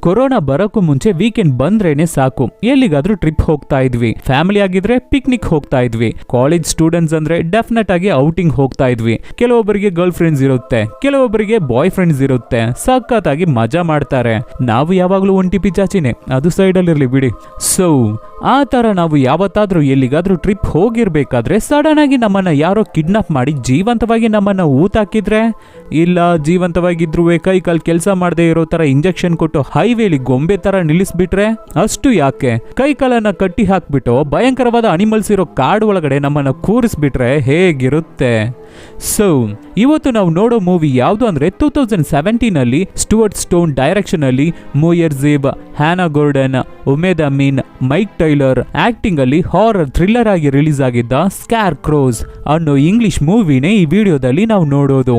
Corona ಬರೋಕ್ಕೂ ಮುಂಚೆ weekend ಬಂದ್ರೇನೆ ಸಾಕು, ಎಲ್ಲಿಗಾದ್ರೂ ಟ್ರಿಪ್ ಹೋಗ್ತಾ ಇದ್ವಿ. ಫ್ಯಾಮಿಲಿ ಆಗಿದ್ರೆ ಪಿಕ್ನಿಕ್ ಹೋಗ್ತಾ ಇದ್ವಿ. ಕಾಲೇಜ್ ಸ್ಟೂಡೆಂಟ್ಸ್ ಅಂದ್ರೆ ಡೆಫಿನೆಟ್ ಆಗಿ ಔಟಿಂಗ್ ಹೋಗ್ತಾ ಇದ್ವಿ. ಕೆಲವೊಬ್ಬರಿಗೆ ಗರ್ಲ್ ಫ್ರೆಂಡ್ಸ್ ಇರುತ್ತೆ, ಕೆಲವೊಬ್ಬರಿಗೆ ಬಾಯ್ ಫ್ರೆಂಡ್ಸ್ ಇರುತ್ತೆ. ಸಖತ್ತಾಗಿ ಮಜಾ ಮಾಡ್ತಾರೆ. ನಾವು ಯಾವಾಗ್ಲೂ ಒಂಟಿ ಪಿಚಾಚಿನೇ, ಅದು ಸೈಡಲ್ಲಿ ಇರ್ಲಿ ಬಿಡಿ. ಸೊ ಆ ತರ ನಾವು ಯಾವತ್ತಾದ್ರೂ ಎಲ್ಲಿಗಾದ್ರೂ ಟ್ರಿಪ್ ಹೋಗಿರ್ಬೇಕಾದ್ರೆ ಸಡನ್ ಆಗಿ ನಮ್ಮನ್ನ ಯಾರೋ ಕಿಡ್ನಾಪ್ ಮಾಡಿ ಜೀವಂತವಾಗಿ ನಮ್ಮನ್ನ ಊತಾಕಿದ್ರೆ, ಇಲ್ಲ ಜೀವಂತವಾಗಿದ್ರು ಕೈ ಕಾಲ್ ಕೆಲಸ ಮಾಡದೆ ಇರೋ ತರ ಇಂಜೆಕ್ಷನ್ ಕೊಟ್ಟು ಹೈವೇಲಿ ಗೊಂಬೆ ತರ ನಿಲ್ಲಿಸ್ಬಿಟ್ರೆ, ಅಷ್ಟು ಯಾಕೆ ಕೈ ಕಾಲನ್ನ ಕಟ್ಟಿ ಹಾಕ್ಬಿಟ್ಟು ಭಯಂಕರವಾದ ಅನಿಮಲ್ಸ್ ಇರೋ ಕಾಡು ಒಳಗಡೆ ನಮ್ಮನ್ನ ಕೂರಿಸ್ಬಿಟ್ರೆ ಹೇಗಿರುತ್ತೆ? ಸೊ ಇವತ್ತು ನಾವು ನೋಡೋ ಮೂವಿ ಯಾವುದು ಅಂದ್ರೆ 2017 ಅಲ್ಲಿ ಸ್ಟುವರ್ಟ್ ಸ್ಟೋನ್ ಡೈರೆಕ್ಷನ್ ಅಲ್ಲಿ Moyar ಝೇಬ್, Hannah Gordon, Umed Amin, Mike Taylor acting ಅಲ್ಲಿ ಹಾರರ್ ಥ್ರಿಲ್ಲರ್ ಆಗಿ ರಿಲೀಸ್ ಆಗಿದ್ದ ಸ್ಕ್ಯಾರ್ ಕ್ರೋಸ್ ಅನ್ನೋ ಇಂಗ್ಲಿಷ್ ಮೂವಿನೇ ಈ ವಿಡಿಯೋದಲ್ಲಿ ನಾವು ನೋಡೋದು.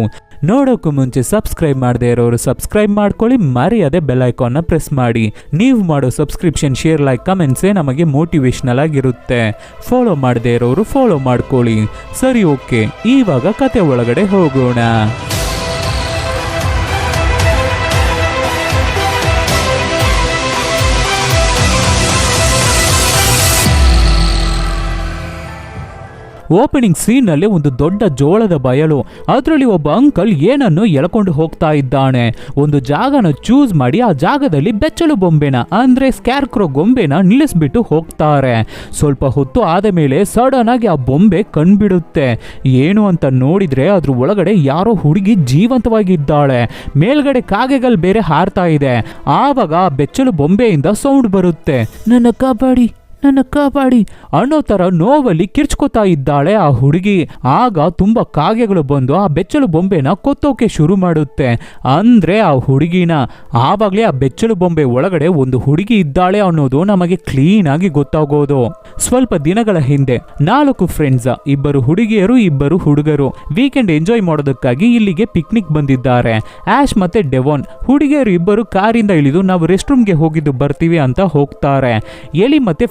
ನೋಡೋಕ್ಕೂ ಮುಂಚೆ ಸಬ್ಸ್ಕ್ರೈಬ್ ಮಾಡದೇ ಇರೋರು ಸಬ್ಸ್ಕ್ರೈಬ್ ಮಾಡ್ಕೊಳ್ಳಿ, ಮರೆಯದೆ ಬೆಲ್ ಐಕಾನ್ನ ಪ್ರೆಸ್ ಮಾಡಿ. ನೀವು ಮಾಡೋ ಸಬ್ಸ್ಕ್ರಿಪ್ಷನ್, ಶೇರ್, ಲೈಕ್, ಕಮೆಂಟ್ಸೇ ನಮಗೆ ಮೋಟಿವೇಶನಲ್ ಆಗಿರುತ್ತೆ. ಫಾಲೋ ಮಾಡದೇ ಇರೋರು ಫಾಲೋ ಮಾಡ್ಕೊಳ್ಳಿ. ಸರಿ, ಓಕೆ, ಇವಾಗ ಕತೆ ಒಳಗಡೆ ಹೋಗೋಣ. ಓಪನಿಂಗ್ ಸೀನ್ ನಲ್ಲಿ ಒಂದು ದೊಡ್ಡ ಜೋಳದ ಬಯಲು, ಅದರಲ್ಲಿ ಒಬ್ಬ ಅಂಕಲ್ ಏನನ್ನು ಎಳ್ಕೊಂಡು ಹೋಗ್ತಾ ಇದ್ದಾನೆ. ಒಂದು ಜಾಗನ ಚೂಸ್ ಮಾಡಿ ಆ ಜಾಗದಲ್ಲಿ ಬೆಚ್ಚಲು ಬೊಂಬೆನ ಅಂದ್ರೆ ಸ್ಕ್ಯಾರ್ಕ್ರೋ ಗೊಂಬೆನ ನಿಲ್ಲಿಸ್ಬಿಟ್ಟು ಹೋಗ್ತಾರೆ. ಸ್ವಲ್ಪ ಹೊತ್ತು ಆದ ಮೇಲೆ ಸಡನ್ ಆಗಿ ಆ ಬೊಂಬೆ ಕಣ್ಬಿಡುತ್ತೆ. ಏನು ಅಂತ ನೋಡಿದ್ರೆ ಅದ್ರ ಒಳಗಡೆ ಯಾರೋ ಹುಡುಗಿ ಜೀವಂತವಾಗಿದ್ದಾಳೆ. ಮೇಲ್ಗಡೆ ಕಾಗೆಗಳು ಬೇರೆ ಹಾರ್ತಾ ಇದೆ. ಆವಾಗ ಆ ಬೆಚ್ಚಲು ಬೊಂಬೆಯಿಂದ ಸೌಂಡ್ ಬರುತ್ತೆ, ನನ್ನ ಕಾಪಾಡಿ ಅನ್ನೋ ತರ ನೋವಲ್ಲಿ ಕಿರ್ಚ್ಕೋತಾ ಇದ್ದಾಳೆ ಆ ಹುಡುಗಿ. ಆಗ ತುಂಬಾ ಕಾಗೆಗಳು ಬಂದು ಆ ಬೆಚ್ಚಲು ಬೊಂಬೆನ ಕೊತ್ತೋಕೆ ಶುರು ಮಾಡುತ್ತೆ, ಅಂದ್ರೆ ಆ ಹುಡುಗಿನ. ಆವಾಗ್ಲೇ ಆ ಬೆಚ್ಚಲು ಬೊಂಬೆ ಒಳಗಡೆ ಒಂದು ಹುಡುಗಿ ಇದ್ದಾಳೆ ಅನ್ನೋದು ನಮಗೆ ಕ್ಲೀನ್ ಆಗಿ ಗೊತ್ತಾಗೋದು. ಸ್ವಲ್ಪ ದಿನಗಳ ಹಿಂದೆ 4 ಫ್ರೆಂಡ್ಸ್, 2 ಹುಡುಗಿಯರು 2 ಹುಡುಗರು ವೀಕೆಂಡ್ ಎಂಜಾಯ್ ಮಾಡೋದಕ್ಕಾಗಿ ಇಲ್ಲಿಗೆ ಪಿಕ್ನಿಕ್ ಬಂದಿದ್ದಾರೆ. ಆಶ್ ಮತ್ತೆ ಡೆವಾನ್ ಹುಡುಗಿಯರು 2 ಕಾರಿಂದ ಇಳಿದು ನಾವು ರೆಸ್ಟ್ ರೂಮ್ಗೆ ಹೋಗಿದ್ದು ಬರ್ತೀವಿ ಅಂತ ಹೋಗ್ತಾರೆ. ಎಲಿ ಮತ್ತೆ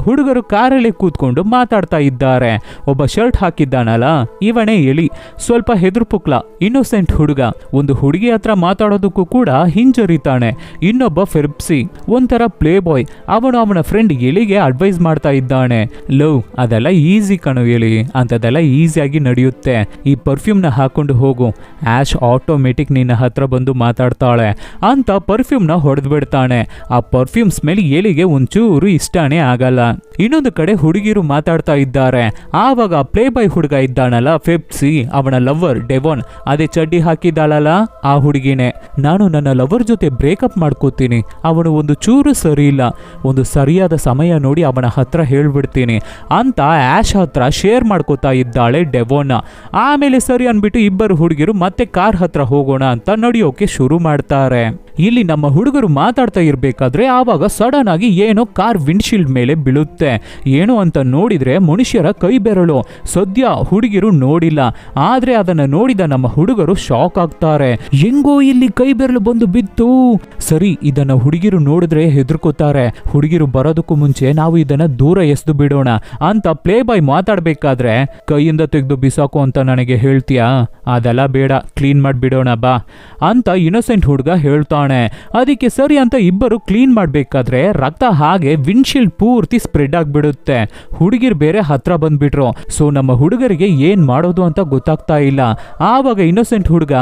ಹುಡುಗರು ಕಾರಲ್ಲಿ ಕೂತ್ಕೊಂಡು ಮಾತಾಡ್ತಾ ಇದ್ದಾರೆ. ಒಬ್ಬ ಶರ್ಟ್ ಹಾಕಿದ್ದಾನಲ್ಲ, ಇವನೇ ಎಲಿ. ಸ್ವಲ್ಪ ಹೆದರ್ಪುಕ್ಲ ಇನ್ನೋಸೆಂಟ್ ಹುಡುಗ. ಒಂದು ಹುಡುಗಿ ಹತ್ರ ಮಾತಾಡೋದಕ್ಕೂ ಕೂಡ ಹಿಂಜರಿತಾನೆ. ಇನ್ನೊಬ್ಬ ಫೆರ್ಪ್ಸಿ ಒಂಥರ ಪ್ಲೇ ಬಾಯ್. ಅವನ ಫ್ರೆಂಡ್ ಎಲಿಗೆ ಅಡ್ವೈಸ್ ಮಾಡ್ತಾ ಇದ್ದಾನೆ, ಲವ್ ಅದೆಲ್ಲ ಈಸಿ ಕಣು ಎಲಿ, ಅಂತದೆಲ್ಲ ಈಸಿಯಾಗಿ ನಡೆಯುತ್ತೆ. ಈ ಪರ್ಫ್ಯೂಮ್ ನ ಹಾಕೊಂಡು ಹೋಗು, ಆಶ್ ಆಟೋಮೆಟಿಕ್ ನಿನ್ನ ಹತ್ರ ಬಂದು ಮಾತಾಡ್ತಾಳೆ ಅಂತ ಪರ್ಫ್ಯೂಮ್ ನ ಹೊಡೆದು ಬಿಡ್ತಾನೆ. ಆ ಪರ್ಫ್ಯೂಮ್ ಸ್ಮೆಲ್ ಎಲಿಗೆ ಒಂಚೂರು ಇಷ್ಟಾನೇ ಆಗಲ್ಲ. ಇನ್ನೊಂದು ಕಡೆ ಹುಡುಗಿರು ಮಾತಾಡ್ತಾ ಇದ್ದಾರೆ. ಆವಾಗ ಪ್ಲೇ ಬಾಯ್ ಹುಡುಗ ಇದ್ದಾನಲ್ಲ ಫೆಪ್ಸಿ, ಅವನ ಲವರ್ ಡೆವಾನ್, ಅದೇ ಚಡ್ಡಿ ಹಾಕಿದ್ದಾಳಲ್ಲ ಆ ಹುಡುಗಿನೇ. ನಾನು ನನ್ನ ಲವರ್ ಜೊತೆ ಬ್ರೇಕಪ್ ಮಾಡ್ಕೋತೀನಿ, ಅವನು ಒಂದು ಚೂರು ಸರಿ ಇಲ್ಲ, ಒಂದು ಸರಿಯಾದ ಸಮಯ ನೋಡಿ ಅವನ ಹತ್ರ ಹೇಳ್ಬಿಡ್ತೀನಿ ಅಂತ ಆಶ್ ಹತ್ರ ಶೇರ್ ಮಾಡ್ಕೋತಾ ಇದ್ದಾಳೆ ಡೆವಾನ್. ಆಮೇಲೆ ಸರಿ ಅನ್ಬಿಟ್ಟು 2 ಹುಡುಗಿರು ಮತ್ತೆ ಕಾರ್ ಹತ್ರ ಹೋಗೋಣ ಅಂತ ನಡೆಯೋಕೆ ಶುರು ಮಾಡ್ತಾರೆ. ಇಲ್ಲಿ ನಮ್ಮ ಹುಡುಗರು ಮಾತಾಡ್ತಾ ಇರ್ಬೇಕಾದ್ರೆ ಆವಾಗ ಸಡನ್ ಆಗಿ ಏನೋ ಕಾರ್ ವಿಂಡ್ಶೀಲ್ಡ್ ಮೇಲೆ ಬೀಳುತ್ತೆ. ಏನು ಅಂತ ನೋಡಿದ್ರೆ ಮನುಷ್ಯರ ಕೈ ಬೆರಳು. ಸದ್ಯ ಹುಡುಗಿರು ನೋಡಿಲ್ಲ, ಆದ್ರೆ ಅದನ್ನ ನೋಡಿದ ನಮ್ಮ ಹುಡುಗರು ಶಾಕ್ ಆಗ್ತಾರೆ. ಹೆಂಗೋ ಇಲ್ಲಿ ಕೈ ಬೆರಳು ಬಂದು ಬಿತ್ತು. ಸರಿ, ಇದನ್ನ ಹುಡುಗಿರು ನೋಡಿದ್ರೆ ಹೆದರ್ಕೋತಾರೆ. ಹುಡುಗಿರು ಬರೋದಕ್ಕೂ ಮುಂಚೆ ನಾವು ಇದನ್ನ ದೂರ ಎಸ್ದು ಬಿಡೋಣ ಅಂತ ಪ್ಲೇ ಬಾಯ್ ಮಾತಾಡ್ಬೇಕಾದ್ರೆ, ಕೈಯಿಂದ ತೆಗೆದು ಬಿಸಾಕು ಅಂತ ನನಗೆ ಹೇಳ್ತೀಯಾ? ಅದೆಲ್ಲ ಬೇಡ, ಕ್ಲೀನ್ ಮಾಡ್ಬಿಡೋಣ ಬಾ ಅಂತ ಇನ್ನೋಸೆಂಟ್ ಹುಡುಗ ಹೇಳ್ತಾನೆ. ಅದಕ್ಕೆ ಸರಿ ಅಂತ 2 ಕ್ಲೀನ್ ಮಾಡ್ಬೇಕಾದ್ರೆ ರಕ್ತ ಹಾಗೆ ವಿಂಡ್ಶೀಲ್ಡ್ ಪೂರ್ತಿ ಸ್ಪ್ರೆಡ್ ಆಗ್ಬಿಡುತ್ತೆ. ಹುಡುಗಿರ್ ಬೇರೆ ಹತ್ರ ಬಂದ್ಬಿಟ್ರು. ಸೊ ನಮ್ಮ ಹುಡುಗರಿಗೆ ಏನ್ ಮಾಡೋದು ಅಂತ ಗೊತ್ತಾಗ್ತಾ ಇಲ್ಲ. ಆವಾಗ ಇನ್ನೋಸೆಂಟ್ ಹುಡುಗ,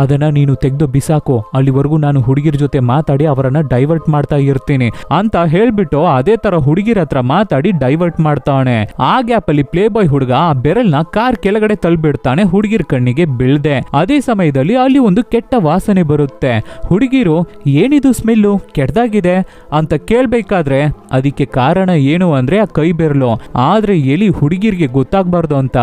ಅದನ್ನ ನೀನು ತೆಗೆದು ಬಿಸಾಕು, ಅಲ್ಲಿವರೆಗೂ ನಾನು ಹುಡುಗಿರ ಜೊತೆ ಮಾತಾಡಿ ಅವರನ್ನ ಡೈವರ್ಟ್ ಮಾಡ್ತಾ ಇರ್ತೀನಿ ಅಂತ ಹೇಳ್ಬಿಟ್ಟು ಅದೇ ತರ ಹುಡುಗಿರ ಹತ್ರ ಮಾತಾಡಿ ಡೈವರ್ಟ್ ಮಾಡ್ತಾನೆ. ಆ ಗ್ಯಾಪ್ ಅಲ್ಲಿ ಪ್ಲೇ ಬಾಯ್ ಹುಡುಗ ಆ ಬೆರಲ್ನ ಕಾರ್ ಕೆಳಗಡೆ ತಳ್ಬಿಡ್ತಾನೆ, ಹುಡುಗಿರ್ ಕಣ್ಣಿಗೆ ಬೀಳ್ದೆ. ಅದೇ ಸಮಯದಲ್ಲಿ ಅಲ್ಲಿ ಒಂದು ಕೆಟ್ಟ ವಾಸನೆ ಬರುತ್ತೆ. ಹುಡುಗಿರು ಏನಿದು ಸ್ಮೆಲ್ಲು ಕೆಟ್ಟದಾಗಿದೆ ಅಂತ ಕೇಳ್ಬೇಕಾದ್ರೆ ಅದಕ್ಕೆ ಕಾರಣ ಏನು ಅಂದ್ರೆ ಆ ಕೈ ಬೆರಳು. ಆದ್ರೆ ಎಲಿ ಹುಡುಗಿರ್ಗೆ ಗೊತ್ತಾಗ್ಬಾರ್ದು ಅಂತ,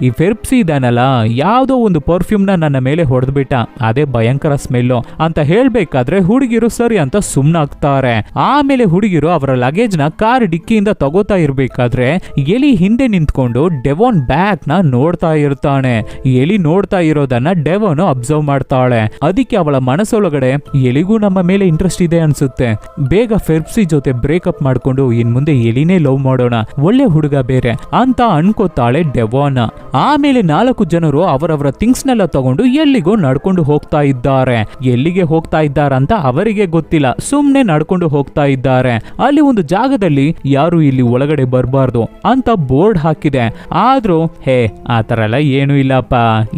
ಈ ಫೆರ್ಪ್ಸಿ ಇದಾನಲ್ಲ, ಯಾವ್ದೋ ಒಂದು ಪರ್ಫ್ಯೂಮ್ ನನ್ನ ಮೇಲೆ ಹೊಡೆದ್ಬಿಟ್ಟ, ಅದೇ ಭಯಂಕರ ಸ್ಮೆಲ್ಲು ಅಂತ ಹೇಳ್ಬೇಕಾದ್ರೆ ಹುಡುಗಿರು ಸರಿ ಅಂತ ಸುಮ್ನಾಗ್ತಾರೆ. ಆಮೇಲೆ ಹುಡುಗಿರು ಅವರ ಲಗೇಜ್ ನ ಕಾರ್ ಡಿಕ್ಕಿಯಿಂದ ತಗೋತಾ ಇರ್ಬೇಕಾದ್ರೆ ಎಲಿ ಹಿಂದೆ ನಿಂತ್ಕೊಂಡು ಡೆವಾನ್ ಬ್ಯಾಗ್ ನ ನೋಡ್ತಾ ಇರ್ತಾನೆ. ಎಲಿ ಎಲಿ ನೋಡ್ತಾ ಇರೋದನ್ನ ಡೆವನ್ ಅಬ್ಸರ್ವ್ ಮಾಡ್ತಾಳೆ. ಅದಕ್ಕೆ ಅವಳ ಮನಸ್ಸೊಳಗಡೆ ಎಲಿಗೂ ನಮ್ಮ ಮೇಲೆ ಇಂಟ್ರೆಸ್ಟ್ ಇದೆ ಅನ್ಸುತ್ತೆ, ಬೇಗ ಫೆರ್ಪ್ಸಿ ಜೊತೆ ಬ್ರೇಕಪ್ ಮಾಡ್ಕೊಂಡು ಇನ್ ಮುಂದೆ ಎಲಿನೇ ಲವ್ ಮಾಡೋಣ, ಒಳ್ಳೆ ಹುಡುಗ ಬೇರೆ ಅಂತ ಅನ್ಕೋತಾಳೆ ಡೆವಾನ್. ಆಮೇಲೆ 4 ಜನರು ಅವರವರ ಥಿಂಗ್ಸ್ ನೆಲ್ಲ ತಗೊಂಡು ಎಲ್ಲಿಗೋ ನಡ್ಕೊಂಡು ಹೋಗ್ತಾ ಇದ್ದಾರೆ. ಎಲ್ಲಿಗೆ ಹೋಗ್ತಾ ಇದ್ದಾರಂತ ಅವರಿಗೆ ಗೊತ್ತಿಲ್ಲ, ಸುಮ್ನೆ ನಡ್ಕೊಂಡು ಹೋಗ್ತಾ ಇದ್ದಾರೆ. ಅಲ್ಲಿ ಒಂದು ಜಾಗದಲ್ಲಿ ಯಾರು ಇಲ್ಲಿ ಒಳಗಡೆ ಬರಬಾರ್ದು ಅಂತ ಬೋರ್ಡ್ ಹಾಕಿದೆ. ಆದ್ರೂ ಹೇ ಆತರ ಎಲ್ಲ ಏನು ಇಲ್ಲಪ್ಪ,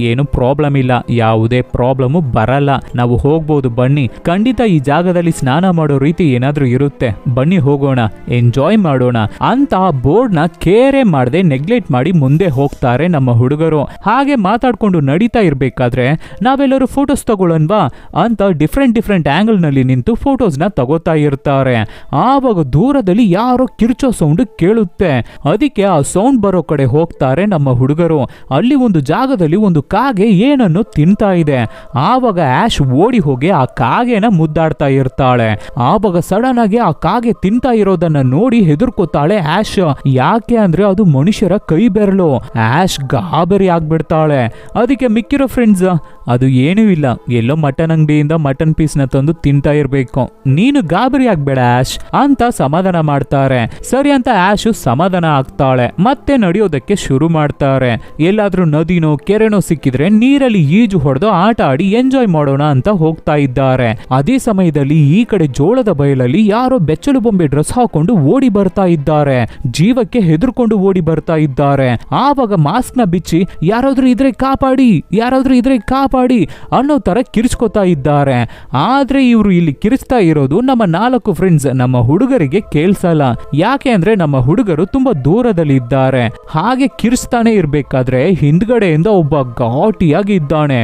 ಏನು ಪ್ರಾಬ್ಲಮ್ ಇಲ್ಲ, ಯಾವುದೇ ಪ್ರಾಬ್ಲಮ್ ಬರಲ್ಲ, ನಾವು ಹೋಗ್ಬೋದು ಬನ್ನಿ, ಖಂಡಿತ ಈ ಜಾಗದಲ್ಲಿ ಸ್ನಾನ ಮಾಡೋ ರೀತಿ ಏನಾದ್ರೂ ಇರುತ್ತೆ, ಬನ್ನಿ ಹೋಗೋಣ, ಎಂಜಾಯ್ ಮಾಡೋಣ ಅಂತ ಬೋರ್ಡ್ ನ ಕೇರೆ ಮಾಡದೆ ನೆಗ್ಲೆಕ್ಟ್ ಮಾಡಿ ಮುಂದೆ ಹೋಗ್ತಾರೆ ನಮ್ಮ ಹುಡುಗರು. ಹಾಗೆ ಮಾತಾಡ್ಕೊಂಡು ನಡೀತಾ ಇರ್ಬೇಕಾದ್ರೆ ನಾವೆಲ್ಲರೂ ಫೋಟೋಸ್ ತಗೊಳ್ಳೋಣವಾ ಅಂತ ಡಿಫ್ರೆಂಟ್ ಆಂಗಲ್ ನಲ್ಲಿ ನಿಂತು ಫೋಟೋಸ್ ನ ತಗೋತಾ ಇರ್ತಾರೆ. ಆವಾಗ ದೂರದಲ್ಲಿ ಯಾರೋ ಕಿರ್ಚೋ ಸೌಂಡ್ ಕೇಳುತ್ತೆ. ಅದಕ್ಕೆ ಆ ಸೌಂಡ್ ಬರೋ ಕಡೆ ಹೋಗ್ತಾರೆ ನಮ್ಮ ಹುಡುಗರು. ಅಲ್ಲಿ ಒಂದು ಜಾಗದಲ್ಲಿ ಒಂದು ಕಾಗೆ ಏನನ್ನು ತಿಂತಾ ಇದೆ. ಆವಾಗ ಆಶ್ ಓಡಿ ಹೋಗಿ ಆ ಕಾಗೆನ ಮುದ್ದಾಡ್ತಾ ಇರ್ತಾಳೆ. ಆವಾಗ ಸಡನ್ ಆಗಿ ಆ ಕಾಗೆ ತಿಂತಾ ಇರೋದನ್ನ ನೋಡಿ ಹೆದರ್ಕೋತಾಳೆ ಆಶ್. ಯಾಕೆ ಅಂದ್ರೆ ಅದು ಮನುಷ್ಯರ ಕೈ ಬೆರಳು. ಆಶ್ ಗಾಬರಿ ಆಗ್ಬಿಡ್ತಾಳೆ. ಅದಕ್ಕೆ ಮಿಕ್ಕಿರೋ ಫ್ರೆಂಡ್ಸ್ ಅದು ಏನೂ ಇಲ್ಲ, ಎಲ್ಲೋ ಮಟನ್ ಅಂಗಡಿಯಿಂದ ಮಟನ್ ಪೀಸ್ ನ ತಂದು ತಿಂತಾ ಇರ್ಬೇಕು, ನೀನು ಗಾಬರಿ ಆಗ್ಬೇಡ ಆಶ್ ಅಂತ ಸಮಾಧಾನ ಮಾಡ್ತಾರೆ. ಸರಿ ಅಂತ ಆಶ್ ಸಮಾಧಾನ ಆಗ್ತಾಳೆ. ಮತ್ತೆ ನಡೆಯೋದಕ್ಕೆ ಶುರು ಮಾಡ್ತಾರೆ. ಎಲ್ಲಾದ್ರೂ ನದಿನೋ ಕೆರೆನೋ ಸಿಕ್ಕಿದ್ರೆ ನೀರಲ್ಲಿ ಈಜು ಹೊಡೆದು ಆಟ ಆಡಿ ಎಂಜಾಯ್ ಮಾಡೋಣ ಅಂತ ಹೋಗ್ತಾ ಇದ್ದಾರೆ. ಅದೇ ಸಮಯದಲ್ಲಿ ಈ ಕಡೆ ಜೋಳದ ಬಯಲಲ್ಲಿ ಯಾರೋ ಬೆಚ್ಚಲು ಬೊಂಬೆ ಡ್ರೆಸ್ ಹಾಕೊಂಡು ಓಡಿ ಬರ್ತಾ ಇದ್ದಾರೆ. ಜೀವಕ್ಕೆ ಹೆದರ್ಕೊಂಡು ಓಡಿ ಬರ್ತಾ ಇದ್ದಾರೆ. ಆವಾಗ ಮಾಸ್ಕ್ ನ ಬಿಚ್ಚಿ ಯಾರಾದ್ರೂ ಇದ್ರೆ ಕಾಪಾಡಿ, ಯಾರಾದ್ರೂ ಇದ್ರೆ ಕಾಪಾಡಿ ಅನ್ನೋ ತರ ಕಿರ್ಚ್ಕೋತಾ ಇದ್ದಾರೆ. ಆದ್ರೆ ಇವರು ಇಲ್ಲಿ ಕಿರಿಸ್ತಾ ಇರೋದು ನಮ್ಮ 4 ಫ್ರೆಂಡ್ಸ್ ನಮ್ಮ ಹುಡುಗರಿಗೆ ಕೇಳಿಸಲ್ಲ. ಯಾಕೆ ಅಂದ್ರೆ ನಮ್ಮ ಹುಡುಗರು ತುಂಬಾ ದೂರದಲ್ಲಿ ಇದ್ದಾರೆ. ಹಾಗೆ ಕಿರಿಸ್ತಾನೆ ಇರ್ಬೇಕಾದ್ರೆ ಹಿಂದ್ಗಡೆಯಿಂದ ಒಬ್ಬ ಘಾಟಿಯಾಗಿ ಇದ್ದಾನೆ.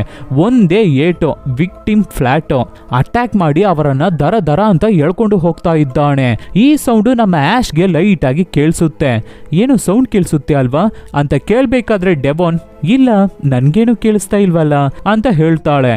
ಒಂದೇ ಏಟು ವಿಕ್ಟಿಮ್ ಫ್ಲಾಟ್ ಅಟ್ಯಾಕ್ ಮಾಡಿ ಅವರನ್ನ ದರ ದರ ಅಂತ ಎಳ್ಕೊಂಡು ಹೋಗ್ತಾ ಇದ್ದಾನೆ. ಈ ಸೌಂಡ್ ನಮ್ಮ ಆಶ್ಗೆ ಲೈಟ್ ಆಗಿ ಕೇಳಿಸುತ್ತೆ. ಏನು ಸೌಂಡ್ ಕೇಳಿಸುತ್ತೆ ಅಲ್ವಾ ಅಂತ ಕೇಳ್ಬೇಕಾದ್ರೆ ಡೆವಾನ್ ಇಲ್ಲ ನನ್ಗೇನು ಕೇಳಿಸ್ತಾ ಇಲ್ವಲ್ಲ ಅಂತ ಹೇಳ್ತಾಳೆ.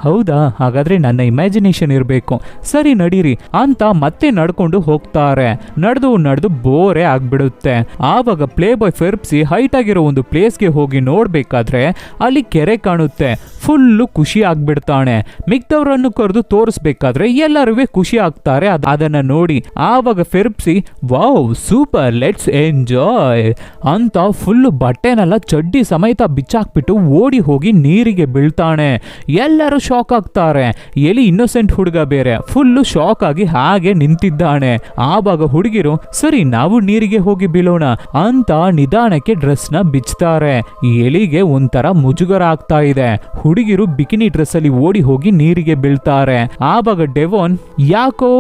ಹೌದಾ, ಹಾಗಾದ್ರೆ ನನ್ನ ಇಮ್ಯಾಜಿನೇಷನ್ ಇರಬೇಕು, ಸರಿ ನಡೀರಿ ಅಂತ ಮತ್ತೆ ನಡ್ಕೊಂಡು ಹೋಗ್ತಾರೆ. ನಡೆದು ಬೋರೆ ಆಗ್ಬಿಡುತ್ತೆ. ಆವಾಗ ಪ್ಲೇ ಬಾಯ್ ಫೆರ್ಪ್ಸಿ ಹೈಟ್ ಆಗಿರೋ ಒಂದು ಪ್ಲೇಸ್ಗೆ ಹೋಗಿ ನೋಡ್ಬೇಕಾದ್ರೆ ಅಲ್ಲಿ ಕೆರೆ ಕಾಣುತ್ತೆ. ಫುಲ್ಲು ಖುಷಿ ಆಗ್ಬಿಡ್ತಾನೆ. ಮಿಕ್ದವ್ರನ್ನು ಕರೆದು ತೋರಿಸ್ಬೇಕಾದ್ರೆ ಎಲ್ಲರೂ ಖುಷಿ ಆಗ್ತಾರೆ ಅದನ್ನ ನೋಡಿ. ಆವಾಗ ಫೆರ್ಪ್ಸಿ ವಾವ್ ಸೂಪರ್ ಲೆಟ್ಸ್ ಎಂಜಾಯ್ ಅಂತ ಫುಲ್ಲು ಬಟ್ಟೆನೆಲ್ಲ ಚಡ್ಡಿ ಸಮೇತ ಬಿಚ್ಚಾಕ್ಬಿಟ್ಟು ಓಡಿ ಹೋಗಿ ನೀರಿಗೆ ಬೀಳ್ತಾನೆ. ಎಲ್ಲರೂ ಶಾಕ್ ಆಗ್ತಾರೆ. ಎಲಿ ಇನ್ನೋಸೆಂಟ್ ಹುಡುಗ ಬೇರೆ ಫುಲ್ಲು ಶಾಕ್ ಆಗಿ ಹಾಗೆ ನಿಂತಿದ್ದಾನೆ. ಆವಾಗ ಹುಡುಗಿರು ಸರಿ ನಾವು ನೀರಿಗೆ ಹೋಗಿ ಬೀಳೋಣ ಅಂತ ನಿಧಾನಕ್ಕೆ ಡ್ರೆಸ್ ನ ಬಿಚ್ತಾರೆ. ಎಲಿಗೆ ಒಂಥರ ಮುಜುಗರ ಆಗ್ತಾ ಇದೆ. ಹುಡುಗಿರು ಬಿಕಿನಿ ಡ್ರೆಸ್ ಅಲ್ಲಿ ಓಡಿ ಹೋಗಿ ನೀರಿಗೆ ಬೀಳ್ತಾರೆ. ಆವಾಗ ಡೆವಾನ್ ಯಾಕೋ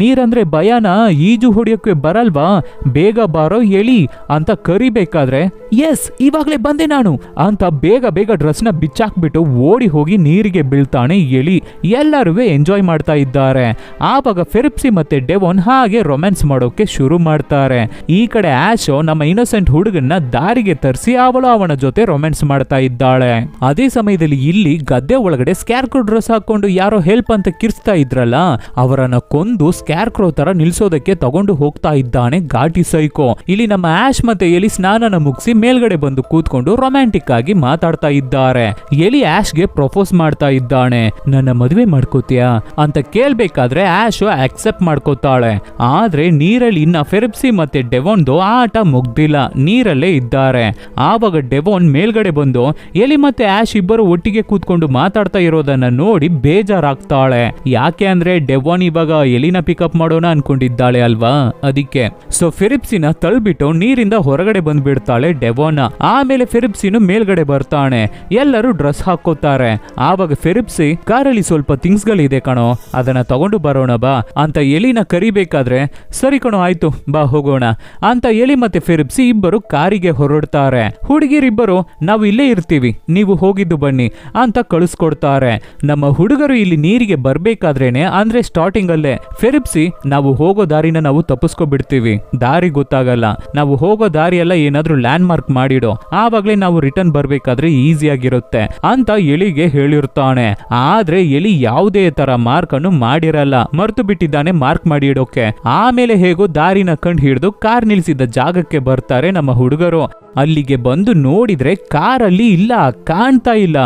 ನೀರಂದ್ರೆ ಭಯನ, ಈಜು ಹೊಡಿಯೋಕೆ ಬರಲ್ವಾ, ಬೇಗ ಬಾರೋ ಎಲಿ ಅಂತ ಕರಿಬೇಕಾದ್ರೆ ಎಸ್ ಇವಾಗ್ಲೇ ಬಂದೆ ನಾನು ಅಂತ ಬೇಗ ಡ್ರೆಸ್ ನ ಬಿಚ್ಚಾಕ್ಬಿಟ್ಟು ಓಡಿ ಹೋಗಿ ನೀರಿಗೆ ಬೀಳ್ತಾನೆ ಎಲಿ. ಎಲ್ಲರೂ ಎಂಜಾಯ್ ಮಾಡ್ತಾ ಇದ್ದಾರೆ. ಆವಾಗ ಫೆರ್ಪ್ಸಿ ಮತ್ತೆ ಡೆವಾನ್ ಹಾಗೆ ರೊಮ್ಯಾನ್ಸ್ ಮಾಡೋಕೆ ಶುರು ಮಾಡ್ತಾರೆ. ಈ ಕಡೆ ಆಶೋ ನಮ್ಮ ಇನ್ನೋಸೆಂಟ್ ಹುಡುಗನ್ನ ದಾರಿಗೆ ತರಿಸಿ ಅವಳು ಅವನ ಜೊತೆ ರೊಮ್ಯಾನ್ಸ್ ಮಾಡ್ತಾ ಇದ್ದಾಳೆ. ಅದೇ ಸಮಯದಲ್ಲಿ ಇಲ್ಲಿ ಗದ್ದೆ ಒಳಗಡೆ ಸ್ಕ್ಯಾರ್ಕ್ರೋ ಡ್ರೆಸ್ ಹಾಕೊಂಡು ಯಾರೋ ಹೆಲ್ಪ್ ಅಂತ ಕಿರ್ಸ್ತಾ ಇದ್ರಲ್ಲ, ಅವರನ್ನ ಕೊಂದು ಸ್ಕ್ಯಾರ್ಕ್ರೋ ತರ ನಿಲ್ಸೋದಕ್ಕೆ ತಗೊಂಡು ಹೋಗ್ತಾ ಇದ್ದಾನೆ ಘಾಟಿ ಸೈಕೋ. ಇಲ್ಲಿ ನಮ್ಮ ಆಶ್ ಮತ್ತೆ ಎಲಿ ಸ್ನಾನನ ಮುಗಿಸಿ ಮೇಲ್ಗಡೆ ಬಂದು ಕೂತ್ಕೊಂಡು ರೊಮ್ಯಾಂಟಿಕ್ ಆಗಿ ಮಾತಾಡ್ತಾ ಇದ್ದಾರೆ. ಎಲಿ ಆಶ್ಗೆ ಪ್ರಪೋಸ್ ಮಾಡ್ತಾ ಇದ್ದಾನೆ. ನನ್ನ ಮದುವೆ ಮಾಡ್ಕೋತೀಯಾ ಅಂತ ಕೇಳ್ಬೇಕಾದ್ರೆ ಆಶ್ ಅಕ್ಸೆಪ್ಟ್ ಮಾಡ್ಕೋತಾಳೆ. ಆದ್ರೆ ನೀರಲ್ಲಿ ಇನ್ನ ಫೆರ್ಪ್ಸಿ ಮತ್ತೆ ಡೆವಾನ್ದು ಆಟ ಮುಗ್ದಿಲ್ಲ, ನೀರಲ್ಲೇ ಇದ್ದಾರೆ. ಆವಾಗ ಡೆವಾನ್ ಮೇಲ್ಗಡೆ ಬಂದು ಎಲಿ ಮತ್ತೆ ಆಶ್ ಇಬ್ಬರು ಒಟ್ಟಿಗೆ ಕೂತ್ಕೊಂಡು ಮಾತಾಡ್ತಾ ಇರೋದನ್ನ ನೋಡಿ ಬೇಜಾರಾಗ್ತಾಳೆ. ಯಾಕೆ ಅಂದ್ರೆ ಡೆವಾನ್ ಇವಾಗ ಎಲಿನ ಪಿಕಪ್ ಮಾಡೋಣ ಅನ್ಕೊಂಡಿದ್ದಾಳೆ ಅಲ್ವಾ, ಅದಕ್ಕೆ. ಸೊ ಫೆರ್ಪ್ಸಿನ ತಳ್ಬಿಟ್ಟು ನೀರಿಂದ ಹೊರಗಡೆ ಬಂದ್ಬಿಡ್ತಾಳೆ ಡೆವಾನ್. ಆಮೇಲೆ ಫೆರ್ಪ್ಸಿನು ಮೇಲ್ಗಡೆ ಬರ್ತಾನೆ. ಎಲ್ಲರೂ ಡ್ರೆಸ್ ಹಾಕೋತಾರೆ. ಆವಾಗ ಫೆರ್ಪ್ಸಿ ಕಾರಲ್ಲಿ ಸ್ವಲ್ಪ ಥಿಂಗ್ಸ್ ಗಳಿದೆ ಕಣೋ, ಅದನ್ನ ತಗೊಂಡು ಬರೋಣ ಬಾ ಅಂತ ಎಲಿನ ಕರಿಬೇಕಾದ್ರೆ ಸರಿ ಕಣೋ ಆಯ್ತು ಬಾ ಹೋಗೋಣ ಅಂತ ಎಲಿ ಮತ್ತೆ ಫೆರ್ಪ್ಸಿ ಇಬ್ಬರು ಕಾರಿಗೆ ಹೊರಡ್ತಾರೆ. ಹುಡುಗಿರಿಬ್ಬರು ನಾವು ಇಲ್ಲೇ ಇರ್ತೀವಿ, ನೀವು ಹೋಗಿದ್ದು ಬನ್ನಿ ಅಂತ ಕಳಿಸ್ಕೊಡ್ತಾರೆ. ನಮ್ಮ ಹುಡುಗರು ಇಲ್ಲಿ ನೀರಿಗೆ ಬರ್ಬೇಕಾದ್ರೇನೆ ಅಂದ್ರೆ ಸ್ಟಾರ್ಟಿಂಗ್ ಅಲ್ಲೇ ಫೆರ್ಪ್ಸಿ ನಾವು ಹೋಗೋ ದಾರಿನ ನಾವು ತಪ್ಪಿಸ್ಕೊಬಿಡ್ತೀವಿ, ದಾರಿ ಗೊತ್ತಾಗಲ್ಲ, ನಾವು ಹೋಗೋ ದಾರಿ ಎಲ್ಲ ಏನಾದ್ರೂ ಲ್ಯಾಂಡ್ ಮಾರ್ಕ್ ಮಾಡಿಡೋ, ಆವಾಗ್ಲೇ ನಾವು ನಾವು ರಿಟರ್ನ್ ಬರ್ಬೇಕಾದ್ರೆ ಈಸಿ ಆಗಿರುತ್ತೆ ಅಂತ ಎಲಿಗೆ ಹೇಳಿರ್ತಾನೆ. ಆದ್ರೆ ಎಲಿ ಯಾವುದೇ ತರ ಮಾರ್ಕ್ ಅನ್ನು ಮಾಡಿರಲ್ಲ, ಮರ್ತು ಬಿಟ್ಟಿದ್ದಾನೆ ಮಾರ್ಕ್ ಮಾಡಿ ಇಡೋಕೆ. ಆಮೇಲೆ ಹೇಗೋ ದಾರಿನ ಕಂಡು ಹಿಡಿದು ಕಾರ್ ನಿಲ್ಸಿದ್ದ ಜಾಗಕ್ಕೆ ಬರ್ತಾರೆ ನಮ್ಮ ಹುಡುಗರು. ಅಲ್ಲಿಗೆ ಬಂದು ನೋಡಿದ್ರೆ ಕಾರಲ್ಲಿ ಇಲ್ಲ, ಕಾಣ್ತಾ ಇಲ್ಲ.